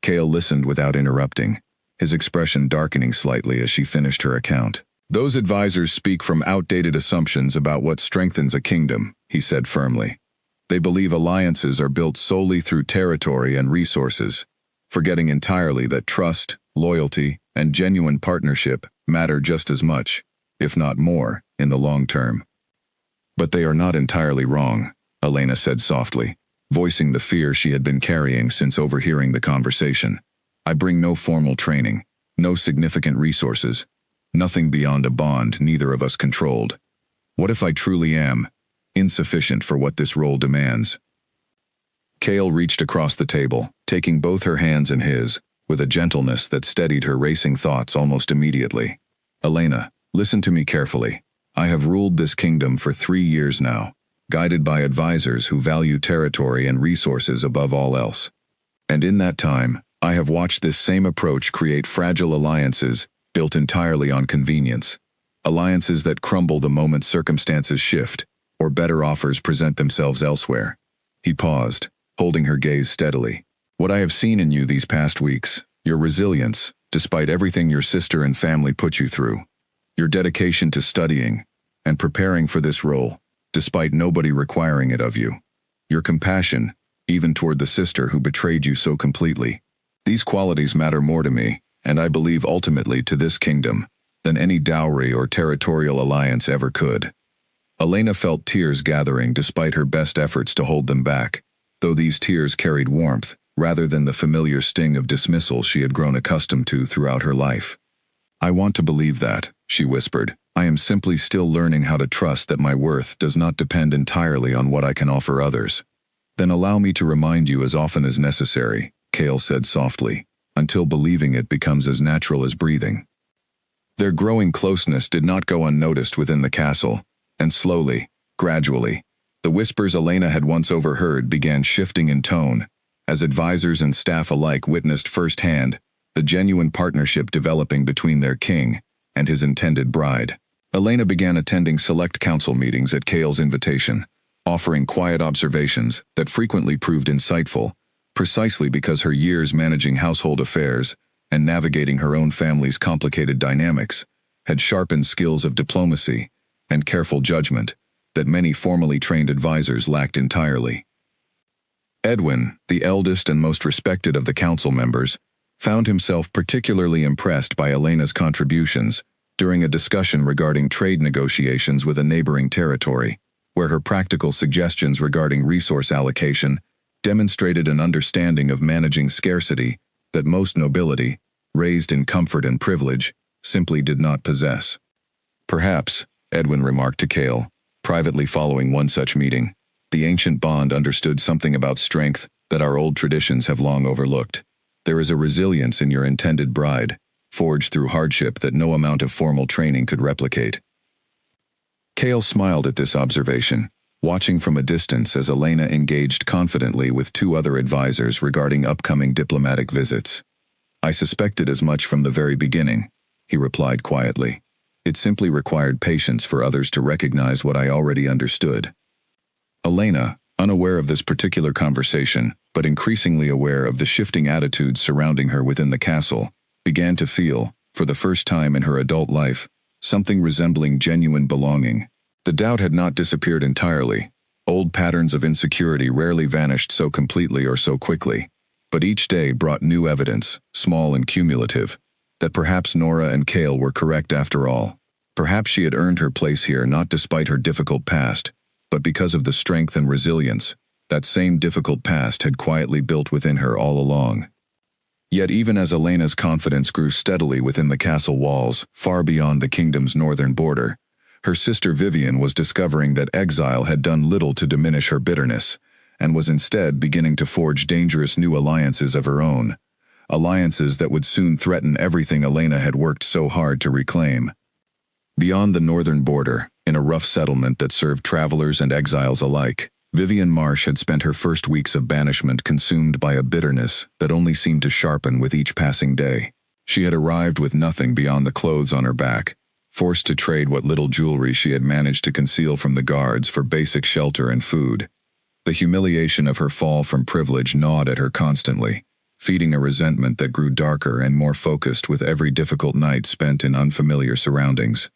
Chaol listened without interrupting, his expression darkening slightly as she finished her account. "Those advisors speak from outdated assumptions about what strengthens a kingdom," he said firmly. "They believe alliances are built solely through territory and resources, forgetting entirely that trust, loyalty, and genuine partnership matter just as much, if not more, in the long term. But they are not entirely wrong, Elena said softly, voicing the fear she had been carrying since overhearing the conversation. I bring no formal training, no significant resources, nothing beyond a bond neither of us controlled. What if I truly am insufficient for what this role demands? Kale reached across the table, taking both her hands in his, with a gentleness that steadied her racing thoughts almost immediately. Elena, listen to me carefully. I have ruled this kingdom for 3 years now, guided by advisors who value territory and resources above all else. And in that time, I have watched this same approach create fragile alliances built entirely on convenience. Alliances that crumble the moment circumstances shift, or better offers present themselves elsewhere. He paused, holding her gaze steadily. What I have seen in you these past weeks, your resilience, despite everything your sister and family put you through, your dedication to studying and preparing for this role, despite nobody requiring it of you, your compassion, even toward the sister who betrayed you so completely. These qualities matter more to me, and I believe ultimately to this kingdom, than any dowry or territorial alliance ever could. Elena felt tears gathering despite her best efforts to hold them back, though these tears carried warmth rather than the familiar sting of dismissal she had grown accustomed to throughout her life. I want to believe that, she whispered. I am simply still learning how to trust that my worth does not depend entirely on what I can offer others. Then allow me to remind you as often as necessary, Kale said softly, until believing it becomes as natural as breathing. Their growing closeness did not go unnoticed within the castle, and slowly, gradually, the whispers Elena had once overheard began shifting in tone, as advisors and staff alike witnessed firsthand the genuine partnership developing between their king and his intended bride. Elena began attending select council meetings at Kale's invitation, offering quiet observations that frequently proved insightful, precisely because her years managing household affairs and navigating her own family's complicated dynamics had sharpened skills of diplomacy and careful judgment that many formally trained advisors lacked entirely. Edwin, the eldest and most respected of the council members, found himself particularly impressed by Elena's contributions during a discussion regarding trade negotiations with a neighboring territory, where her practical suggestions regarding resource allocation demonstrated an understanding of managing scarcity that most nobility, raised in comfort and privilege, simply did not possess. Perhaps, Edwin remarked to Kale, privately following one such meeting, the ancient bond understood something about strength that our old traditions have long overlooked. There is a resilience in your intended bride, forged through hardship that no amount of formal training could replicate. Kale smiled at this observation, watching from a distance as Elena engaged confidently with 2 other advisors regarding upcoming diplomatic visits. I suspected as much from the very beginning, he replied quietly. It simply required patience for others to recognize what I already understood. Elena, unaware of this particular conversation, but increasingly aware of the shifting attitudes surrounding her within the castle, began to feel, for the first time in her adult life, something resembling genuine belonging. The doubt had not disappeared entirely. Old patterns of insecurity rarely vanished so completely or so quickly, but each day brought new evidence, small and cumulative, that perhaps Nora and Kale were correct after all. Perhaps she had earned her place here not despite her difficult past, but because of the strength and resilience that same difficult past had quietly built within her all along. Yet even as Elena's confidence grew steadily within the castle walls, far beyond the kingdom's northern border, her sister Vivian was discovering that exile had done little to diminish her bitterness, and was instead beginning to forge dangerous new alliances of her own, alliances that would soon threaten everything Elena had worked so hard to reclaim. Beyond the northern border, in a rough settlement that served travelers and exiles alike, Vivian Marsh had spent her first weeks of banishment consumed by a bitterness that only seemed to sharpen with each passing day. She had arrived with nothing beyond the clothes on her back, forced to trade what little jewelry she had managed to conceal from the guards for basic shelter and food. The humiliation of her fall from privilege gnawed at her constantly, feeding a resentment that grew darker and more focused with every difficult night spent in unfamiliar surroundings.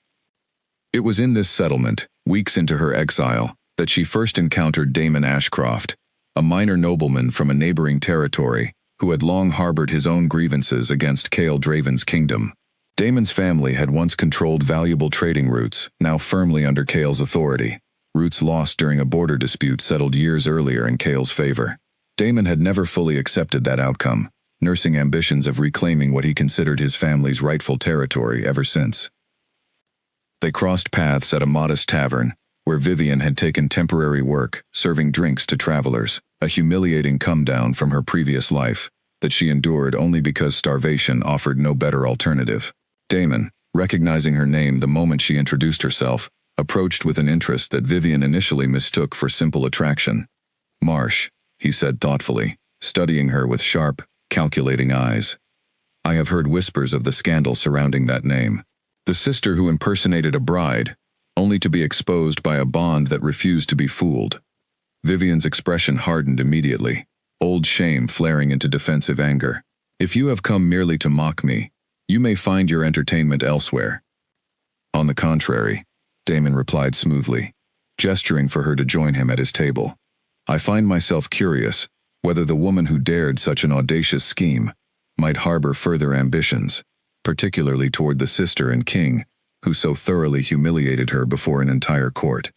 It was in this settlement, weeks into her exile, that she first encountered Damon Ashcroft, a minor nobleman from a neighboring territory who had long harbored his own grievances against Kale Draven's kingdom. Damon's family had once controlled valuable trading routes, now firmly under Kale's authority. roots lost during a border dispute settled years earlier in Chaol's favor. Daemon had never fully accepted that outcome, nursing ambitions of reclaiming what he considered his family's rightful territory ever since. They crossed paths at a modest tavern, where Vivian had taken temporary work, serving drinks to travelers, a humiliating come-down from her previous life, that she endured only because starvation offered no better alternative. Daemon, recognizing her name the moment she introduced herself, approached with an interest that Vivian initially mistook for simple attraction. "Marsh," he said thoughtfully, studying her with sharp, calculating eyes. "I have heard whispers of the scandal surrounding that name. The sister who impersonated a bride, only to be exposed by a bond that refused to be fooled." Vivian's expression hardened immediately, old shame flaring into defensive anger. "If you have come merely to mock me, you may find your entertainment elsewhere." "On the contrary," Daemon replied smoothly, gesturing for her to join him at his table. "I find myself curious whether the woman who dared such an audacious scheme might harbor further ambitions, particularly toward the sister and king who so thoroughly humiliated her before an entire court."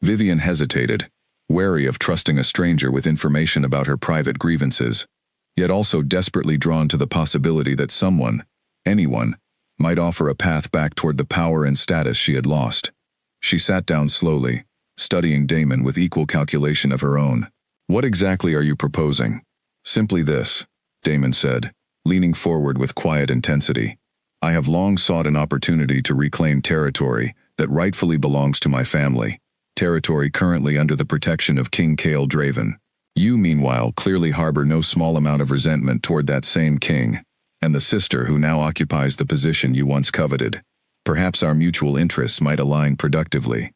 Vivian hesitated, wary of trusting a stranger with information about her private grievances, yet also desperately drawn to the possibility that someone, anyone, might offer a path back toward the power and status she had lost. She sat down slowly, studying Daemon with equal calculation of her own. "What exactly are you proposing?" "Simply this," Daemon said, leaning forward with quiet intensity. "I have long sought an opportunity to reclaim territory that rightfully belongs to my family, territory currently under the protection of King Chaol Draven. You, meanwhile, clearly harbor no small amount of resentment toward that same king, and the sister who now occupies the position you once coveted. Perhaps our mutual interests might align productively."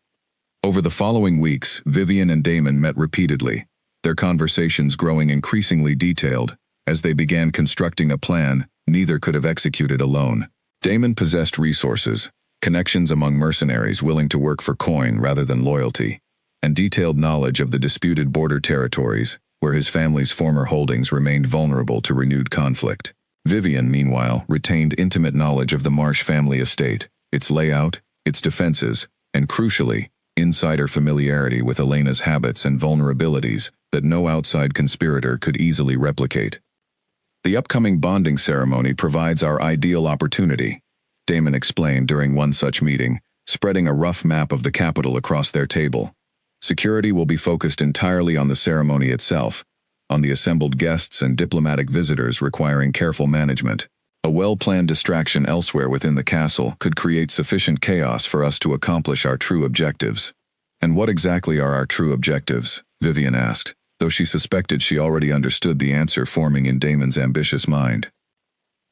Over the following weeks, Vivian and Daemon met repeatedly, their conversations growing increasingly detailed, as they began constructing a plan neither could have executed alone. Daemon possessed resources, connections among mercenaries willing to work for coin rather than loyalty, and detailed knowledge of the disputed border territories, where his family's former holdings remained vulnerable to renewed conflict. Vivian, meanwhile, retained intimate knowledge of the Marsh family estate, its layout, its defenses, and crucially, insider familiarity with Elena's habits and vulnerabilities that no outside conspirator could easily replicate. "The upcoming bonding ceremony provides our ideal opportunity," Daemon explained during one such meeting, spreading a rough map of the capital across their table. "Security will be focused entirely on the ceremony itself, on the assembled guests and diplomatic visitors requiring careful management. A well-planned distraction elsewhere within the castle could create sufficient chaos for us to accomplish our true objectives." "And what exactly are our true objectives?" Vivian asked, though she suspected she already understood the answer forming in Daemon's ambitious mind.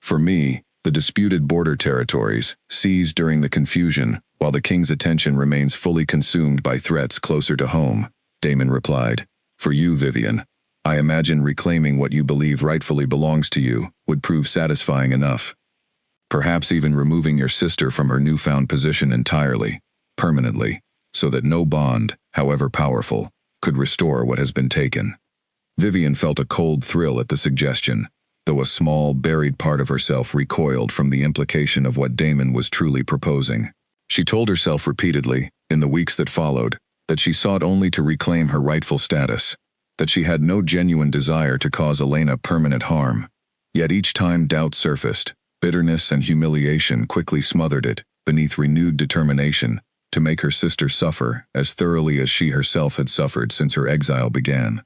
"For me, the disputed border territories, seized during the confusion, while the king's attention remains fully consumed by threats closer to home," Daemon replied. "For you, Vivian, I imagine reclaiming what you believe rightfully belongs to you would prove satisfying enough. Perhaps even removing your sister from her newfound position entirely, permanently, so that no bond, however powerful, could restore what has been taken." Vivian felt a cold thrill at the suggestion, though a small, buried part of herself recoiled from the implication of what Daemon was truly proposing. She told herself repeatedly, in the weeks that followed, that she sought only to reclaim her rightful status, that she had no genuine desire to cause Elena permanent harm. Yet each time doubt surfaced, bitterness and humiliation quickly smothered it, beneath renewed determination to make her sister suffer as thoroughly as she herself had suffered since her exile began.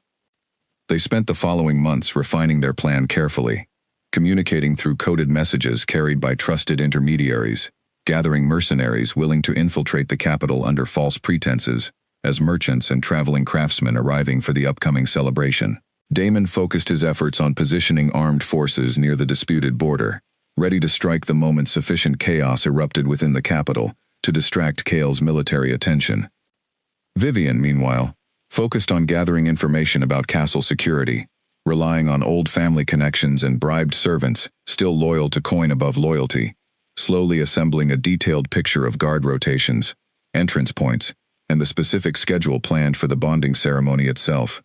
They spent the following months refining their plan carefully, communicating through coded messages carried by trusted intermediaries, gathering mercenaries willing to infiltrate the capital under false pretenses, as merchants and traveling craftsmen arriving for the upcoming celebration. Daemon focused his efforts on positioning armed forces near the disputed border, ready to strike the moment sufficient chaos erupted within the capital to distract Chaol's military attention. Vivian, meanwhile, focused on gathering information about castle security, relying on old family connections and bribed servants still loyal to coin above loyalty, slowly assembling a detailed picture of guard rotations, entrance points, and the specific schedule planned for the bonding ceremony itself.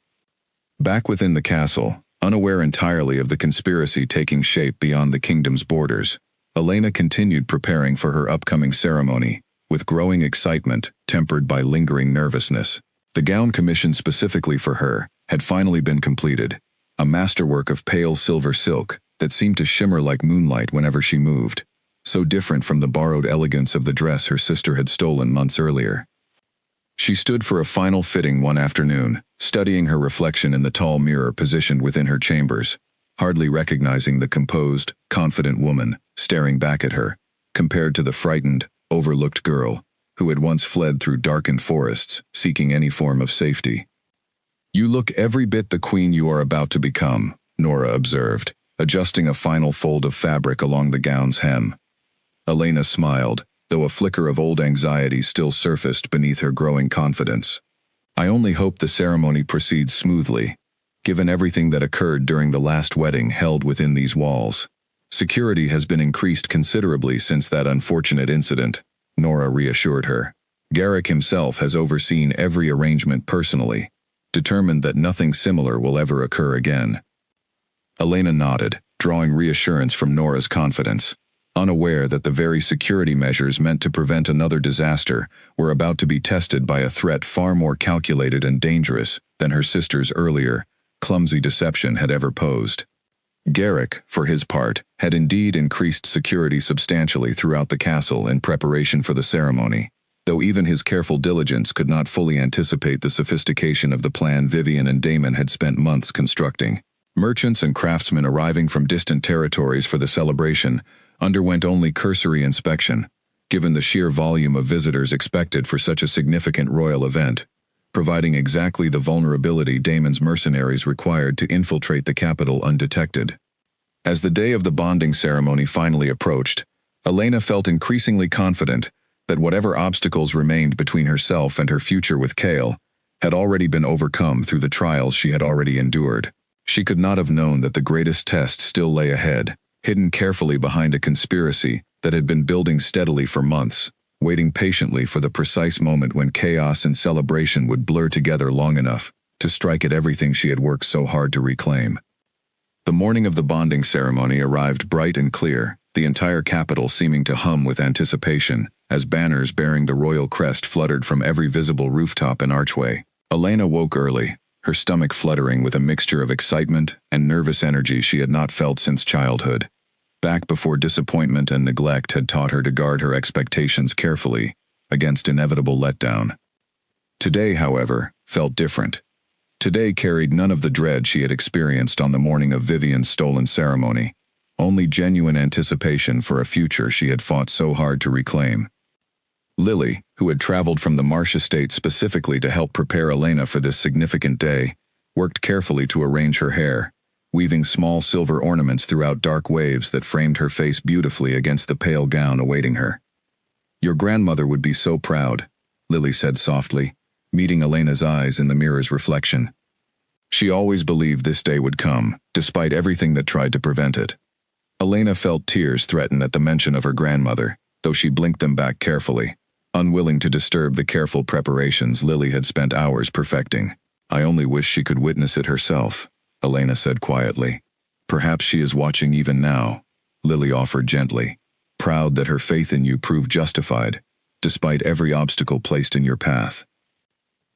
Back within the castle, unaware entirely of the conspiracy taking shape beyond the kingdom's borders, Elena continued preparing for her upcoming ceremony, with growing excitement tempered by lingering nervousness. The gown commissioned specifically for her had finally been completed, a masterwork of pale silver silk that seemed to shimmer like moonlight whenever she moved, so different from the borrowed elegance of the dress her sister had stolen months earlier. She stood for a final fitting one afternoon, studying her reflection in the tall mirror positioned within her chambers, hardly recognizing the composed, confident woman staring back at her, compared to the frightened, overlooked girl who had once fled through darkened forests, seeking any form of safety. "You look every bit the queen you are about to become," Nora observed, adjusting a final fold of fabric along the gown's hem. Elena smiled, though a flicker of old anxiety still surfaced beneath her growing confidence. "I only hope the ceremony proceeds smoothly, given everything that occurred during the last wedding held within these walls. Security has been increased considerably since that unfortunate incident," Nora reassured her. "Garrick himself has overseen every arrangement personally, determined that nothing similar will ever occur again." Elena nodded, drawing reassurance from Nora's confidence, unaware that the very security measures meant to prevent another disaster were about to be tested by a threat far more calculated and dangerous than her sister's earlier, clumsy deception had ever posed. Garrick, for his part, had indeed increased security substantially throughout the castle in preparation for the ceremony, though even his careful diligence could not fully anticipate the sophistication of the plan Vivian and Damon had spent months constructing. Merchants and craftsmen arriving from distant territories for the celebration underwent only cursory inspection, given the sheer volume of visitors expected for such a significant royal event, providing exactly the vulnerability Damon's mercenaries required to infiltrate the capital undetected. As the day of the bonding ceremony finally approached, Elena felt increasingly confident that whatever obstacles remained between herself and her future with Cale had already been overcome through the trials she had already endured. She could not have known that the greatest test still lay ahead, hidden carefully behind a conspiracy that had been building steadily for months, waiting patiently for the precise moment when chaos and celebration would blur together long enough to strike at everything she had worked so hard to reclaim. The morning of the bonding ceremony arrived bright and clear, the entire capital seeming to hum with anticipation, as banners bearing the royal crest fluttered from every visible rooftop and archway. Elena woke early, her stomach fluttering with a mixture of excitement and nervous energy she had not felt since childhood, back before disappointment and neglect had taught her to guard her expectations carefully against inevitable letdown. Today, however, felt different. Today carried none of the dread she had experienced on the morning of Vivian's stolen ceremony, only genuine anticipation for a future she had fought so hard to reclaim. Lily, who had traveled from the Marsh estate specifically to help prepare Elena for this significant day, worked carefully to arrange her hair, weaving small silver ornaments throughout dark waves that framed her face beautifully against the pale gown awaiting her. "Your grandmother would be so proud," Lily said softly, meeting Elena's eyes in the mirror's reflection. She always believed this day would come, despite everything that tried to prevent it. Elena felt tears threaten at the mention of her grandmother, though she blinked them back carefully, unwilling to disturb the careful preparations Lily had spent hours perfecting. "I only wish she could witness it herself," Elena said quietly. "Perhaps she is watching even now," Lily offered gently, "proud that her faith in you proved justified, despite every obstacle placed in your path."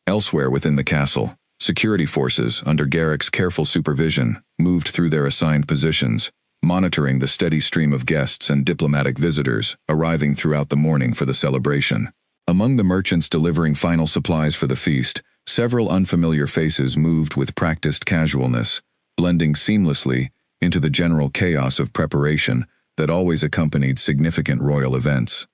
Elsewhere within the castle, security forces, under Garrick's careful supervision, moved through their assigned positions, monitoring the steady stream of guests and diplomatic visitors arriving throughout the morning for the celebration. Among the merchants delivering final supplies for the feast, several unfamiliar faces moved with practiced casualness, blending seamlessly into the general chaos of preparation that always accompanied significant royal events.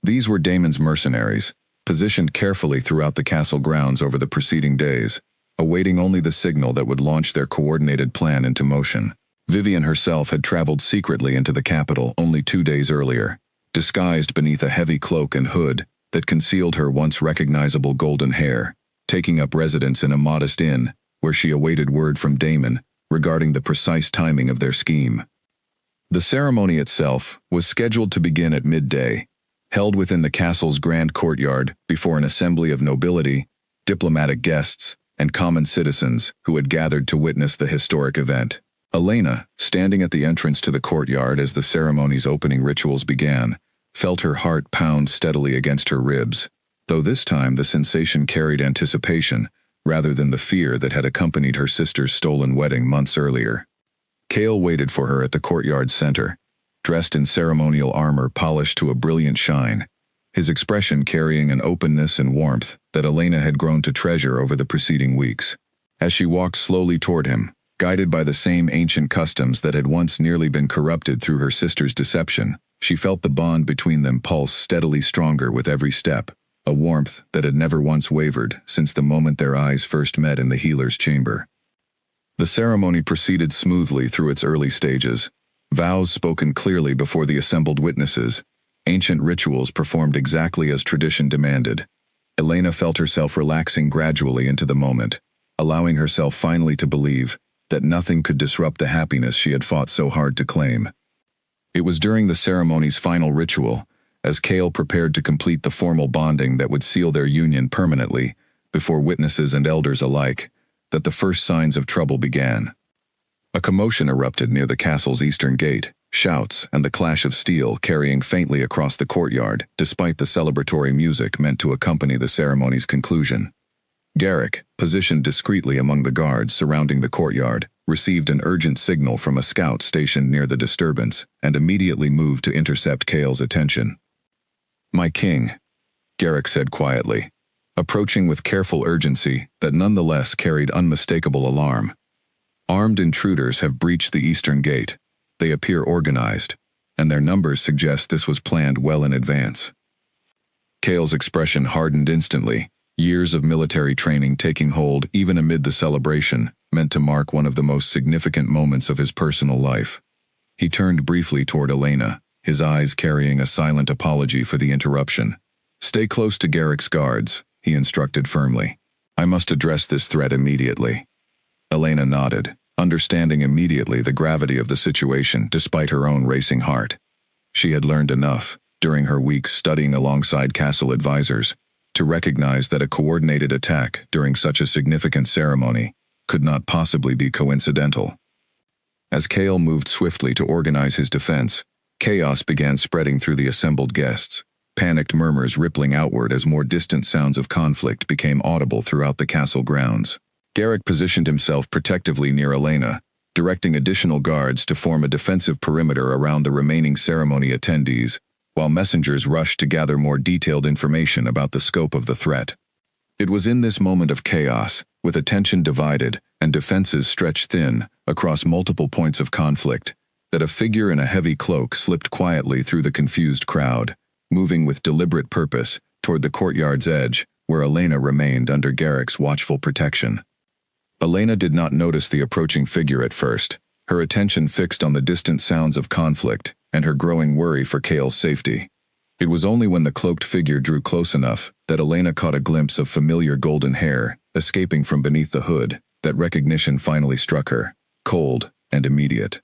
These were Damon's mercenaries, positioned carefully throughout the castle grounds over the preceding days, awaiting only the signal that would launch their coordinated plan into motion. Vivian herself had traveled secretly into the capital only 2 days earlier, disguised beneath a heavy cloak and hood that concealed her once recognizable golden hair, taking up residence in a modest inn where she awaited word from Damon regarding the precise timing of their scheme. The ceremony itself was scheduled to begin at midday, held within the castle's grand courtyard before an assembly of nobility, diplomatic guests, and common citizens who had gathered to witness the historic event. Elena, standing at the entrance to the courtyard as the ceremony's opening rituals began, felt her heart pound steadily against her ribs, though this time the sensation carried anticipation rather than the fear that had accompanied her sister's stolen wedding months earlier. Cale waited for her at the courtyard center, dressed in ceremonial armor polished to a brilliant shine, his expression carrying an openness and warmth that Elena had grown to treasure over the preceding weeks. As she walked slowly toward him, guided by the same ancient customs that had once nearly been corrupted through her sister's deception, she felt the bond between them pulse steadily stronger with every step, a warmth that had never once wavered since the moment their eyes first met in the healer's chamber. The ceremony proceeded smoothly through its early stages, vows spoken clearly before the assembled witnesses, ancient rituals performed exactly as tradition demanded. Elena felt herself relaxing gradually into the moment, allowing herself finally to believe that nothing could disrupt the happiness she had fought so hard to claim. It was during the ceremony's final ritual, as Cale prepared to complete the formal bonding that would seal their union permanently, before witnesses and elders alike, that the first signs of trouble began. A commotion erupted near the castle's eastern gate, shouts and the clash of steel carrying faintly across the courtyard, despite the celebratory music meant to accompany the ceremony's conclusion. Garrick, positioned discreetly among the guards surrounding the courtyard, received an urgent signal from a scout stationed near the disturbance and immediately moved to intercept Cale's attention. "My king," Garrick said quietly, approaching with careful urgency that nonetheless carried unmistakable alarm. "Armed intruders have breached the eastern gate. They appear organized, and their numbers suggest this was planned well in advance." Cale's expression hardened instantly, years of military training taking hold even amid the celebration, meant to mark one of the most significant moments of his personal life. He turned briefly toward Elena, his eyes carrying a silent apology for the interruption. "Stay close to Garrick's guards," he instructed firmly. "I must address this threat immediately." Elena nodded, understanding immediately the gravity of the situation despite her own racing heart. She had learned enough, during her weeks studying alongside castle advisors, to recognize that a coordinated attack during such a significant ceremony could not possibly be coincidental. As Cale moved swiftly to organize his defense, chaos began spreading through the assembled guests, panicked murmurs rippling outward as more distant sounds of conflict became audible throughout the castle grounds. Garrick positioned himself protectively near Elena, directing additional guards to form a defensive perimeter around the remaining ceremony attendees, while messengers rushed to gather more detailed information about the scope of the threat. It was in this moment of chaos, with attention divided and defenses stretched thin across multiple points of conflict, that a figure in a heavy cloak slipped quietly through the confused crowd, moving with deliberate purpose toward the courtyard's edge, where Elena remained under Garrick's watchful protection. Elena did not notice the approaching figure at first, her attention fixed on the distant sounds of conflict and her growing worry for Cale's safety. It was only when the cloaked figure drew close enough that Elena caught a glimpse of familiar golden hair escaping from beneath the hood that recognition finally struck her, cold and immediate.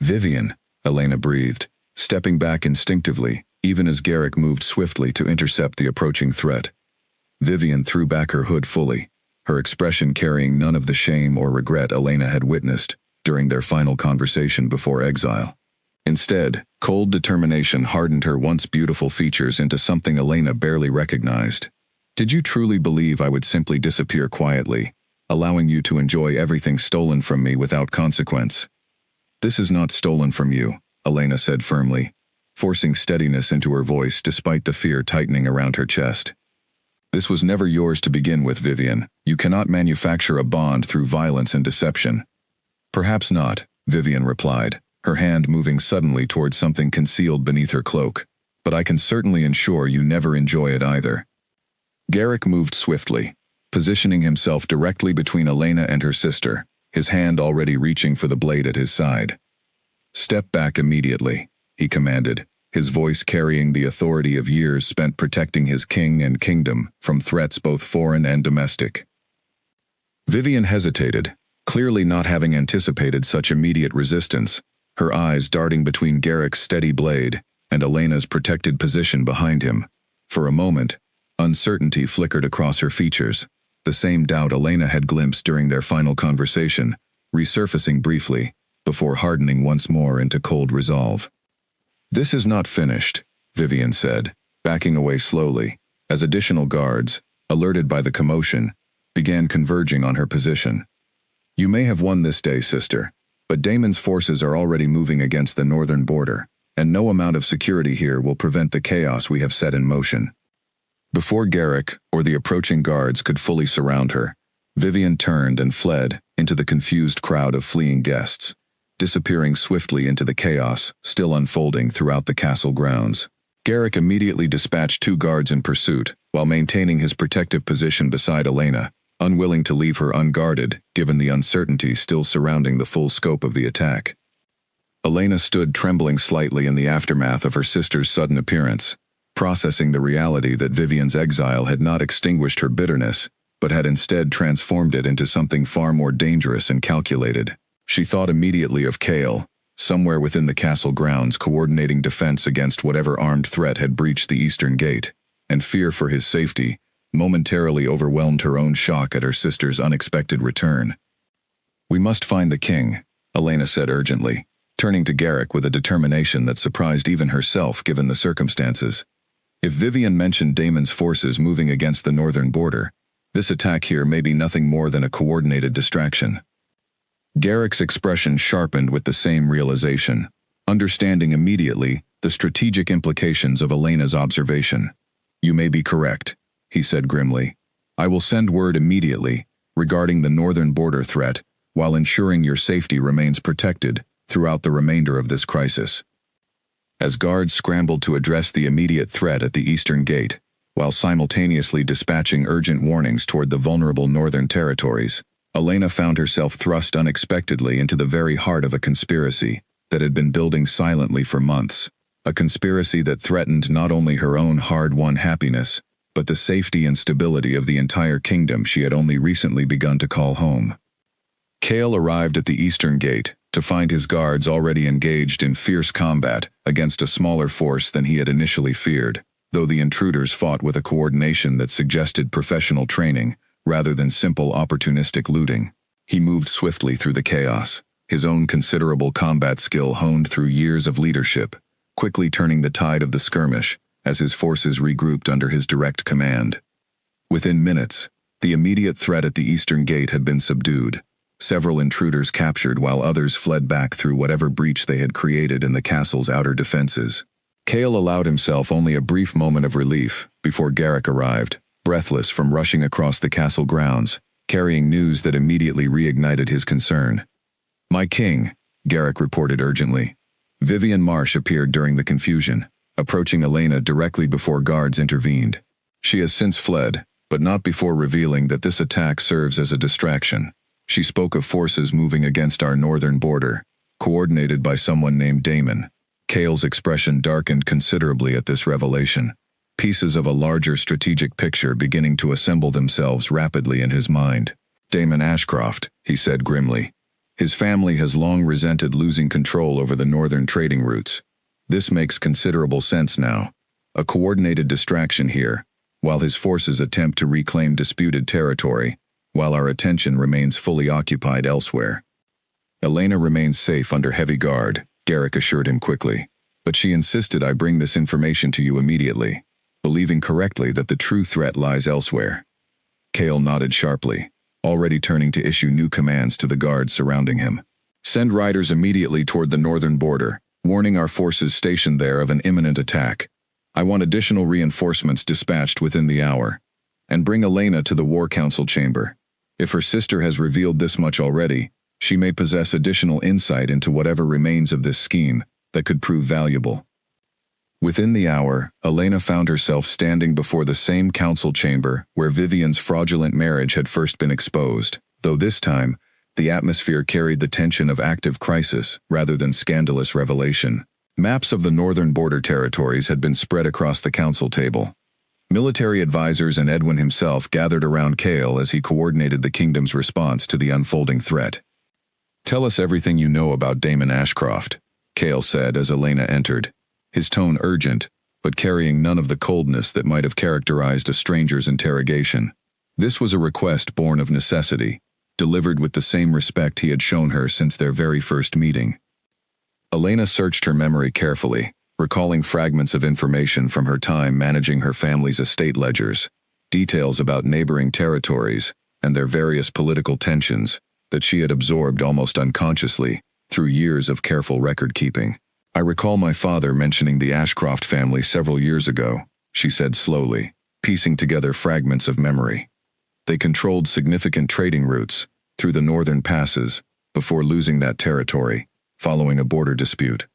"Vivian," Elena breathed, stepping back instinctively, even as Garrick moved swiftly to intercept the approaching threat. Vivian threw back her hood fully, her expression carrying none of the shame or regret Elena had witnessed during their final conversation before exile. Instead, cold determination hardened her once beautiful features into something Elena barely recognized. "Did you truly believe I would simply disappear quietly, allowing you to enjoy everything stolen from me without consequence?" "This is not stolen from you," Elena said firmly, forcing steadiness into her voice despite the fear tightening around her chest. "This was never yours to begin with, Vivian. You cannot manufacture a bond through violence and deception." "Perhaps not," Vivian replied, her hand moving suddenly toward something concealed beneath her cloak, "but I can certainly ensure you never enjoy it either." Garrick moved swiftly, positioning himself directly between Elena and her sister, his hand already reaching for the blade at his side. "Step back immediately," he commanded, his voice carrying the authority of years spent protecting his king and kingdom from threats both foreign and domestic. Vivian hesitated, clearly not having anticipated such immediate resistance, her eyes darting between Garrick's steady blade and Elena's protected position behind him. For a moment, uncertainty flickered across her features, the same doubt Elena had glimpsed during their final conversation, resurfacing briefly, before hardening once more into cold resolve. "This is not finished," Vivian said, backing away slowly, as additional guards, alerted by the commotion, began converging on her position. You may have won this day, sister, but Daemon's forces are already moving against the northern border, and no amount of security here will prevent the chaos we have set in motion. Before Garrick or the approaching guards could fully surround her, Vivian turned and fled into the confused crowd of fleeing guests, disappearing swiftly into the chaos still unfolding throughout the castle grounds. Garrick immediately dispatched 2 guards in pursuit, while maintaining his protective position beside Elena, unwilling to leave her unguarded given the uncertainty still surrounding the full scope of the attack. Elena stood trembling slightly in the aftermath of her sister's sudden appearance, processing the reality that Vivian's exile had not extinguished her bitterness, but had instead transformed it into something far more dangerous and calculated. She thought immediately of Cale, somewhere within the castle grounds coordinating defense against whatever armed threat had breached the eastern gate, and fear for his safety momentarily overwhelmed her own shock at her sister's unexpected return. We must find the king, Elena said urgently, turning to Garrick with a determination that surprised even herself given the circumstances. If Vivian mentioned Daemon's forces moving against the northern border, this attack here may be nothing more than a coordinated distraction. Garrick's expression sharpened with the same realization, understanding immediately the strategic implications of Elena's observation. You may be correct, he said grimly. I will send word immediately regarding the northern border threat while ensuring your safety remains protected throughout the remainder of this crisis. As guards scrambled to address the immediate threat at the eastern gate, while simultaneously dispatching urgent warnings toward the vulnerable northern territories, Elena found herself thrust unexpectedly into the very heart of a conspiracy that had been building silently for months, a conspiracy that threatened not only her own hard-won happiness, but the safety and stability of the entire kingdom she had only recently begun to call home. Cale arrived at the eastern gate to find his guards already engaged in fierce combat against a smaller force than he had initially feared, though the intruders fought with a coordination that suggested professional training rather than simple opportunistic looting. He moved swiftly through the chaos, his own considerable combat skill honed through years of leadership, quickly turning the tide of the skirmish as his forces regrouped under his direct command. Within minutes, the immediate threat at the eastern gate had been subdued, several intruders captured while others fled back through whatever breach they had created in the castle's outer defenses. Cale allowed himself only a brief moment of relief before Garrick arrived, breathless from rushing across the castle grounds, carrying news that immediately reignited his concern. My king, Garrick reported urgently. Vivian Marsh appeared during the confusion, approaching Elena directly before guards intervened. She has since fled, but not before revealing that this attack serves as a distraction. She spoke of forces moving against our northern border, coordinated by someone named Daemon. Cale's expression darkened considerably at this revelation, pieces of a larger strategic picture beginning to assemble themselves rapidly in his mind. Daemon Ashcroft, he said grimly. His family has long resented losing control over the northern trading routes. This makes considerable sense now. A coordinated distraction here, while his forces attempt to reclaim disputed territory, while our attention remains fully occupied elsewhere. Elena remains safe under heavy guard, Garrick assured him quickly, but she insisted I bring this information to you immediately, believing correctly that the true threat lies elsewhere. Cale nodded sharply, already turning to issue new commands to the guards surrounding him. Send riders immediately toward the northern border, warning our forces stationed there of an imminent attack. I want additional reinforcements dispatched within the hour. And bring Elena to the War Council chamber. If her sister has revealed this much already, she may possess additional insight into whatever remains of this scheme that could prove valuable. Within the hour, Elena found herself standing before the same council chamber where Vivian's fraudulent marriage had first been exposed, though this time, the atmosphere carried the tension of active crisis rather than scandalous revelation. Maps of the northern border territories had been spread across the council table. Military advisors and Edwin himself gathered around Cale as he coordinated the kingdom's response to the unfolding threat. Tell us everything you know about Daemon Ashcroft, Cale said as Elena entered, his tone urgent, but carrying none of the coldness that might have characterized a stranger's interrogation. This was a request born of necessity, delivered with the same respect he had shown her since their very first meeting. Elena searched her memory carefully, recalling fragments of information from her time managing her family's estate ledgers, details about neighboring territories and their various political tensions that she had absorbed almost unconsciously through years of careful record-keeping. I recall my father mentioning the Ashcroft family several years ago, she said slowly, piecing together fragments of memory. They controlled significant trading routes through the northern passes before losing that territory, following a border dispute.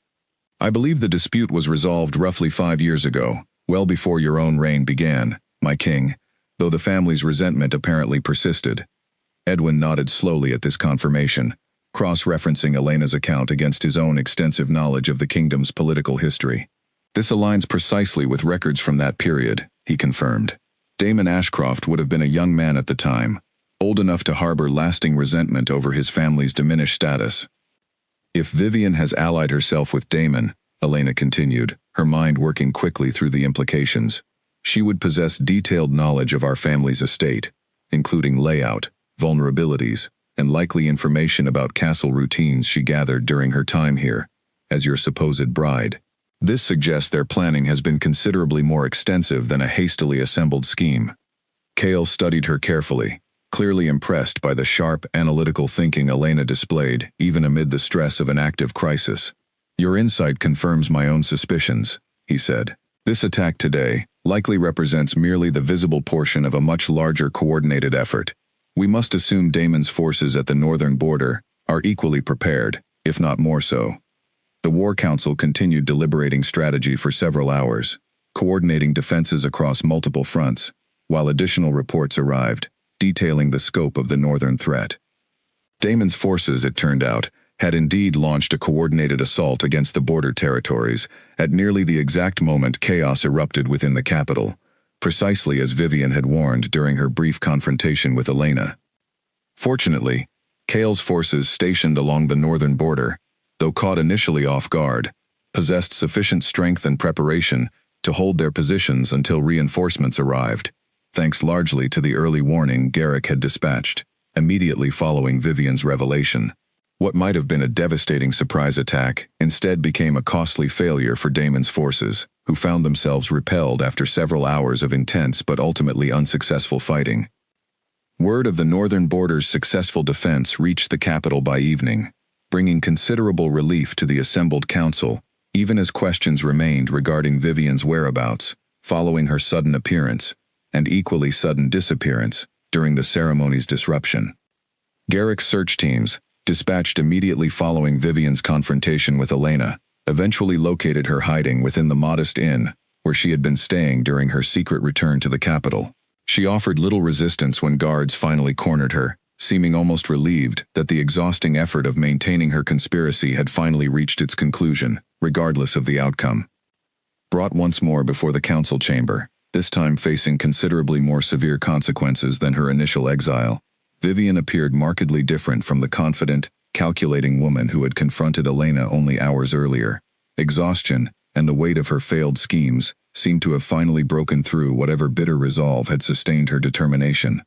I believe the dispute was resolved roughly 5 years ago, well before your own reign began, my king, though the family's resentment apparently persisted. Edwin nodded slowly at this confirmation, cross-referencing Elena's account against his own extensive knowledge of the kingdom's political history. This aligns precisely with records from that period, he confirmed. Damon Ashcroft would have been a young man at the time, old enough to harbor lasting resentment over his family's diminished status. If Vivian has allied herself with Damon, Elena continued, her mind working quickly through the implications, she would possess detailed knowledge of our family's estate, including layout, vulnerabilities, and likely information about castle routines she gathered during her time here, as your supposed bride. This suggests their planning has been considerably more extensive than a hastily assembled scheme. Kale studied her carefully, clearly impressed by the sharp, analytical thinking Elena displayed, even amid the stress of an active crisis. Your insight confirms my own suspicions, he said. This attack today likely represents merely the visible portion of a much larger coordinated effort. We must assume Damon's forces at the northern border are equally prepared, if not more so. The War Council continued deliberating strategy for several hours, coordinating defenses across multiple fronts, while additional reports arrived, detailing the scope of the northern threat. Damon's forces, it turned out, had indeed launched a coordinated assault against the border territories at nearly the exact moment chaos erupted within the capital, precisely as Vivian had warned during her brief confrontation with Elena. Fortunately, Kale's forces stationed along the northern border, though caught initially off guard, possessed sufficient strength and preparation to hold their positions until reinforcements arrived, thanks largely to the early warning Garrick had dispatched, immediately following Vivian's revelation. What might have been a devastating surprise attack instead became a costly failure for Damon's forces, who found themselves repelled after several hours of intense but ultimately unsuccessful fighting. Word of the northern border's successful defense reached the capital by evening, bringing considerable relief to the assembled council, even as questions remained regarding Vivian's whereabouts, following her sudden appearance, and equally sudden disappearance during the ceremony's disruption. Garrick's search teams, dispatched immediately following Vivian's confrontation with Elena, eventually located her hiding within the modest inn where she had been staying during her secret return to the capital. She offered little resistance when guards finally cornered her, seeming almost relieved that the exhausting effort of maintaining her conspiracy had finally reached its conclusion, regardless of the outcome. Brought once more before the council chamber, this time facing considerably more severe consequences than her initial exile, Vivian appeared markedly different from the confident, calculating woman who had confronted Elena only hours earlier. Exhaustion and the weight of her failed schemes seemed to have finally broken through whatever bitter resolve had sustained her determination.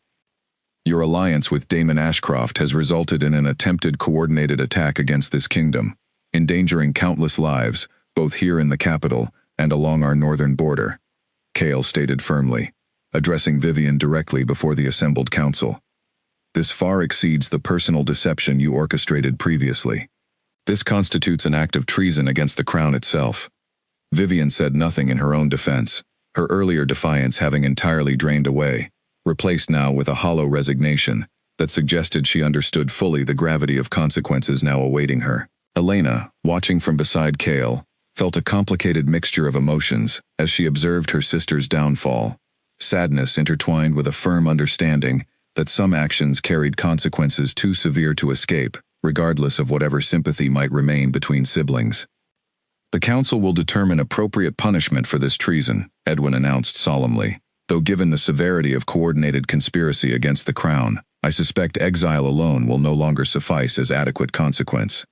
Your alliance with Damon Ashcroft has resulted in an attempted coordinated attack against this kingdom, endangering countless lives, both here in the capital and along our northern border, Kale stated firmly, addressing Vivian directly before the assembled council. This far exceeds the personal deception you orchestrated previously. This constitutes an act of treason against the crown itself. Vivian said nothing in her own defense, her earlier defiance having entirely drained away, replaced now with a hollow resignation that suggested she understood fully the gravity of consequences now awaiting her. Elena, watching from beside Kale, felt a complicated mixture of emotions as she observed her sister's downfall, sadness intertwined with a firm understanding that some actions carried consequences too severe to escape, regardless of whatever sympathy might remain between siblings. The council will determine appropriate punishment for this treason, Edwin announced solemnly, though given the severity of coordinated conspiracy against the crown, I suspect exile alone will no longer suffice as adequate consequence.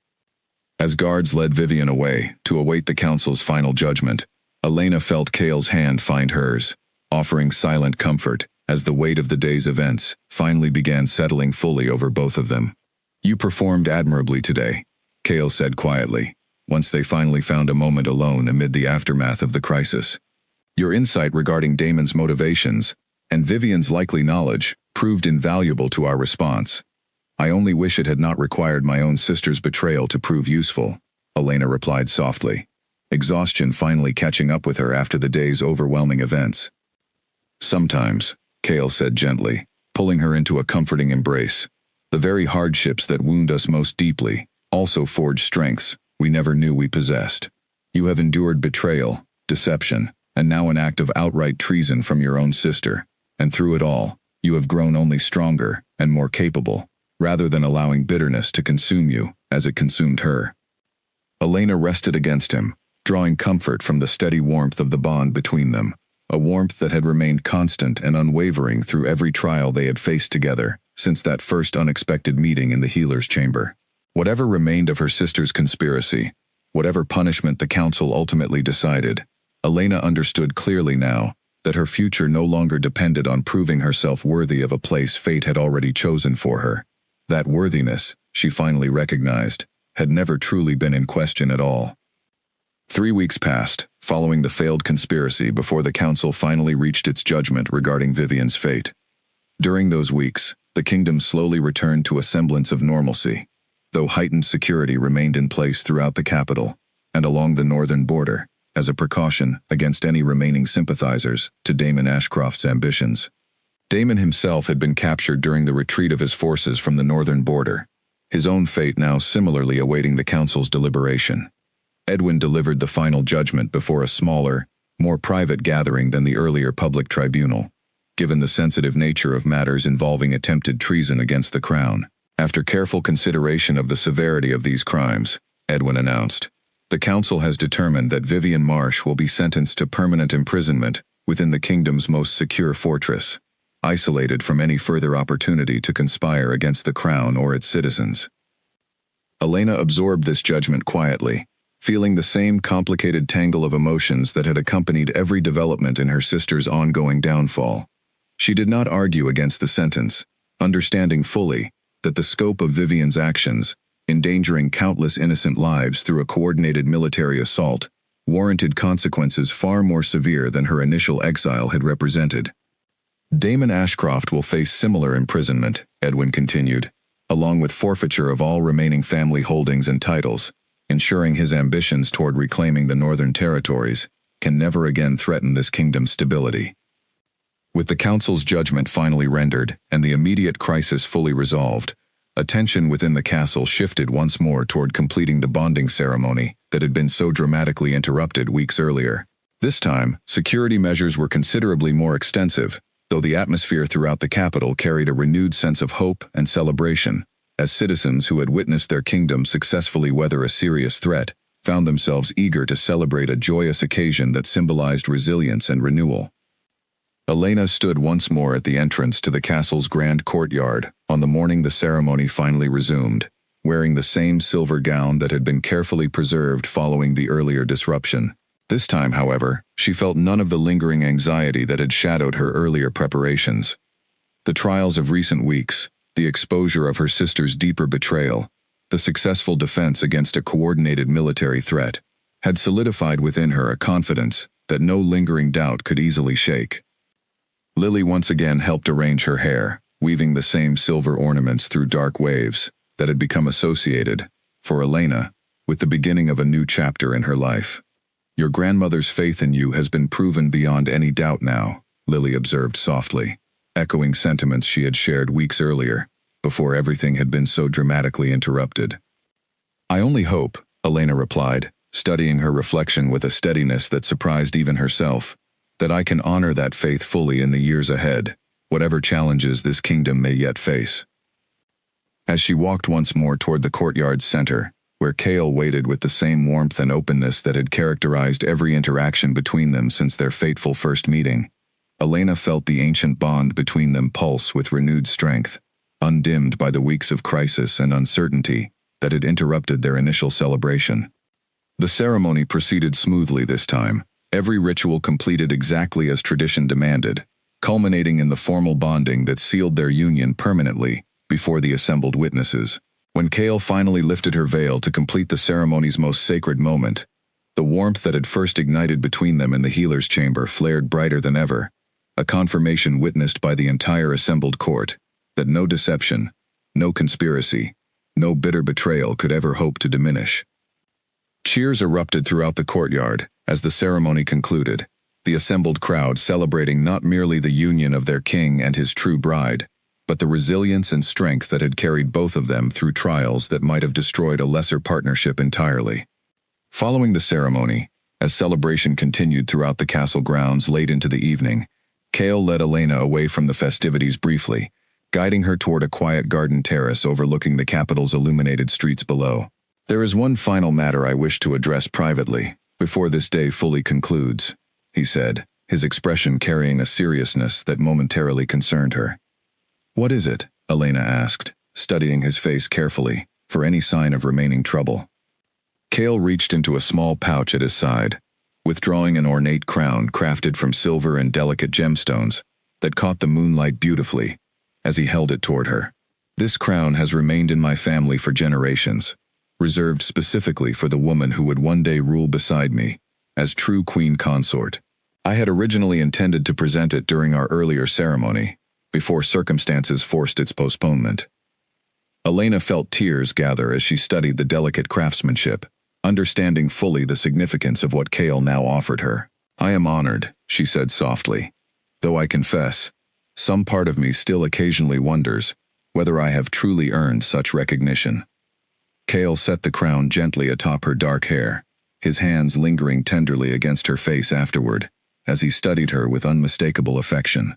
As guards led Vivian away to await the council's final judgment, Elena felt Kale's hand find hers, offering silent comfort as the weight of the day's events finally began settling fully over both of them. You performed admirably today, Kale said quietly, once they finally found a moment alone amid the aftermath of the crisis. Your insight regarding Damon's motivations and Vivian's likely knowledge proved invaluable to our response. I only wish it had not required my own sister's betrayal to prove useful, Elena replied softly, exhaustion finally catching up with her after the day's overwhelming events. Sometimes, Cale said gently, pulling her into a comforting embrace, the very hardships that wound us most deeply also forge strengths we never knew we possessed. You have endured betrayal, deception, and now an act of outright treason from your own sister, and through it all, you have grown only stronger and more capable, rather than allowing bitterness to consume you as it consumed her. Elena rested against him, drawing comfort from the steady warmth of the bond between them, a warmth that had remained constant and unwavering through every trial they had faced together since that first unexpected meeting in the healer's chamber. Whatever remained of her sister's conspiracy, whatever punishment the council ultimately decided, Elena understood clearly now that her future no longer depended on proving herself worthy of a place fate had already chosen for her. That worthiness, she finally recognized, had never truly been in question at all. 3 weeks passed, following the failed conspiracy before the council finally reached its judgment regarding Vivian's fate. During those weeks, the kingdom slowly returned to a semblance of normalcy, though heightened security remained in place throughout the capital and along the northern border, as a precaution against any remaining sympathizers to Damon Ashcroft's ambitions. Damon himself had been captured during the retreat of his forces from the northern border, his own fate now similarly awaiting the council's deliberation. Edwin delivered the final judgment before a smaller, more private gathering than the earlier public tribunal, given the sensitive nature of matters involving attempted treason against the crown. After careful consideration of the severity of these crimes, Edwin announced, the council has determined that Vivian Marsh will be sentenced to permanent imprisonment within the kingdom's most secure fortress, isolated from any further opportunity to conspire against the crown or its citizens. Elena absorbed this judgment quietly, feeling the same complicated tangle of emotions that had accompanied every development in her sister's ongoing downfall. She did not argue against the sentence, understanding fully that the scope of Vivian's actions, endangering countless innocent lives through a coordinated military assault, warranted consequences far more severe than her initial exile had represented. Damon Ashcroft will face similar imprisonment, Edwin continued, along with forfeiture of all remaining family holdings and titles, ensuring his ambitions toward reclaiming the northern territories can never again threaten this kingdom's stability. With the council's judgment finally rendered and the immediate crisis fully resolved, attention within the castle shifted once more toward completing the bonding ceremony that had been so dramatically interrupted weeks earlier. This time, security measures were considerably more extensive, though the atmosphere throughout the capital carried a renewed sense of hope and celebration, as citizens who had witnessed their kingdom successfully weather a serious threat found themselves eager to celebrate a joyous occasion that symbolized resilience and renewal. Elena stood once more at the entrance to the castle's grand courtyard on the morning the ceremony finally resumed, wearing the same silver gown that had been carefully preserved following the earlier disruption. This time, however, she felt none of the lingering anxiety that had shadowed her earlier preparations. The trials of recent weeks, the exposure of her sister's deeper betrayal, the successful defense against a coordinated military threat, had solidified within her a confidence that no lingering doubt could easily shake. Lily once again helped arrange her hair, weaving the same silver ornaments through dark waves that had become associated, for Elena, with the beginning of a new chapter in her life. Your grandmother's faith in you has been proven beyond any doubt now, Lily observed softly, echoing sentiments she had shared weeks earlier, before everything had been so dramatically interrupted. I only hope, Elena replied, studying her reflection with a steadiness that surprised even herself, that I can honor that faith fully in the years ahead, whatever challenges this kingdom may yet face. As she walked once more toward the courtyard's center, where Cale waited with the same warmth and openness that had characterized every interaction between them since their fateful first meeting, Elena felt the ancient bond between them pulse with renewed strength, undimmed by the weeks of crisis and uncertainty that had interrupted their initial celebration. The ceremony proceeded smoothly this time, every ritual completed exactly as tradition demanded, culminating in the formal bonding that sealed their union permanently before the assembled witnesses. When Kale finally lifted her veil to complete the ceremony's most sacred moment, the warmth that had first ignited between them in the healer's chamber flared brighter than ever, a confirmation witnessed by the entire assembled court that no deception, no conspiracy, no bitter betrayal could ever hope to diminish. Cheers erupted throughout the courtyard as the ceremony concluded, the assembled crowd celebrating not merely the union of their king and his true bride, but the resilience and strength that had carried both of them through trials that might have destroyed a lesser partnership entirely. Following the ceremony, as celebration continued throughout the castle grounds late into the evening, Kale led Elena away from the festivities briefly, guiding her toward a quiet garden terrace overlooking the capital's illuminated streets below. "There is one final matter I wish to address privately, before this day fully concludes," he said, his expression carrying a seriousness that momentarily concerned her. "What is it?" Elena asked, studying his face carefully, for any sign of remaining trouble. Kale reached into a small pouch at his side, withdrawing an ornate crown crafted from silver and delicate gemstones that caught the moonlight beautifully as he held it toward her. "This crown has remained in my family for generations, reserved specifically for the woman who would one day rule beside me, as true queen consort. I had originally intended to present it during our earlier ceremony, before circumstances forced its postponement." Elena felt tears gather as she studied the delicate craftsmanship, understanding fully the significance of what Kale now offered her. "I am honored," she said softly, "though I confess, some part of me still occasionally wonders whether I have truly earned such recognition." Kale set the crown gently atop her dark hair, his hands lingering tenderly against her face afterward, as he studied her with unmistakable affection.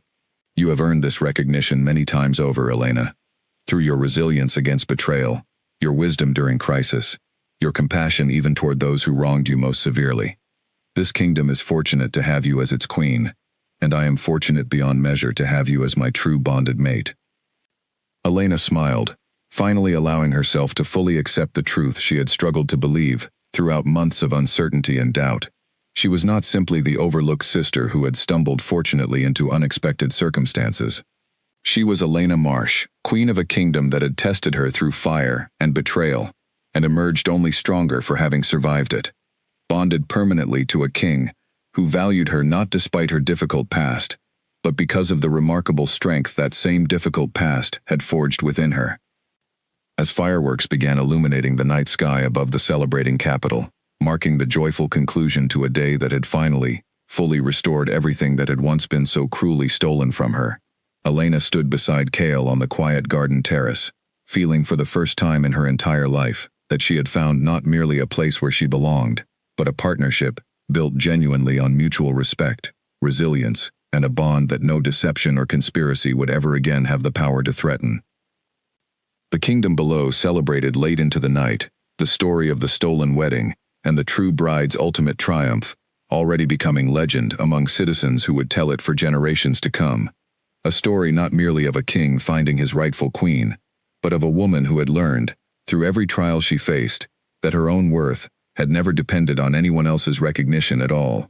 "You have earned this recognition many times over, Elena, through your resilience against betrayal, your wisdom during crisis, your compassion even toward those who wronged you most severely. This kingdom is fortunate to have you as its queen, and I am fortunate beyond measure to have you as my true bonded mate." Elena smiled, finally allowing herself to fully accept the truth she had struggled to believe throughout months of uncertainty and doubt. She was not simply the overlooked sister who had stumbled fortunately into unexpected circumstances. She was Elena Marsh, queen of a kingdom that had tested her through fire and betrayal, and emerged only stronger for having survived it, bonded permanently to a king who valued her not despite her difficult past, but because of the remarkable strength that same difficult past had forged within her. As fireworks began illuminating the night sky above the celebrating capital, marking the joyful conclusion to a day that had finally, fully restored everything that had once been so cruelly stolen from her, Elena stood beside Kale on the quiet garden terrace, feeling for the first time in her entire life that she had found not merely a place where she belonged, but a partnership built genuinely on mutual respect, resilience, and a bond that no deception or conspiracy would ever again have the power to threaten. The kingdom below celebrated late into the night, the story of the stolen wedding, and the true bride's ultimate triumph, already becoming legend among citizens who would tell it for generations to come. A story not merely of a king finding his rightful queen, but of a woman who had learned, through every trial she faced, that her own worth had never depended on anyone else's recognition at all.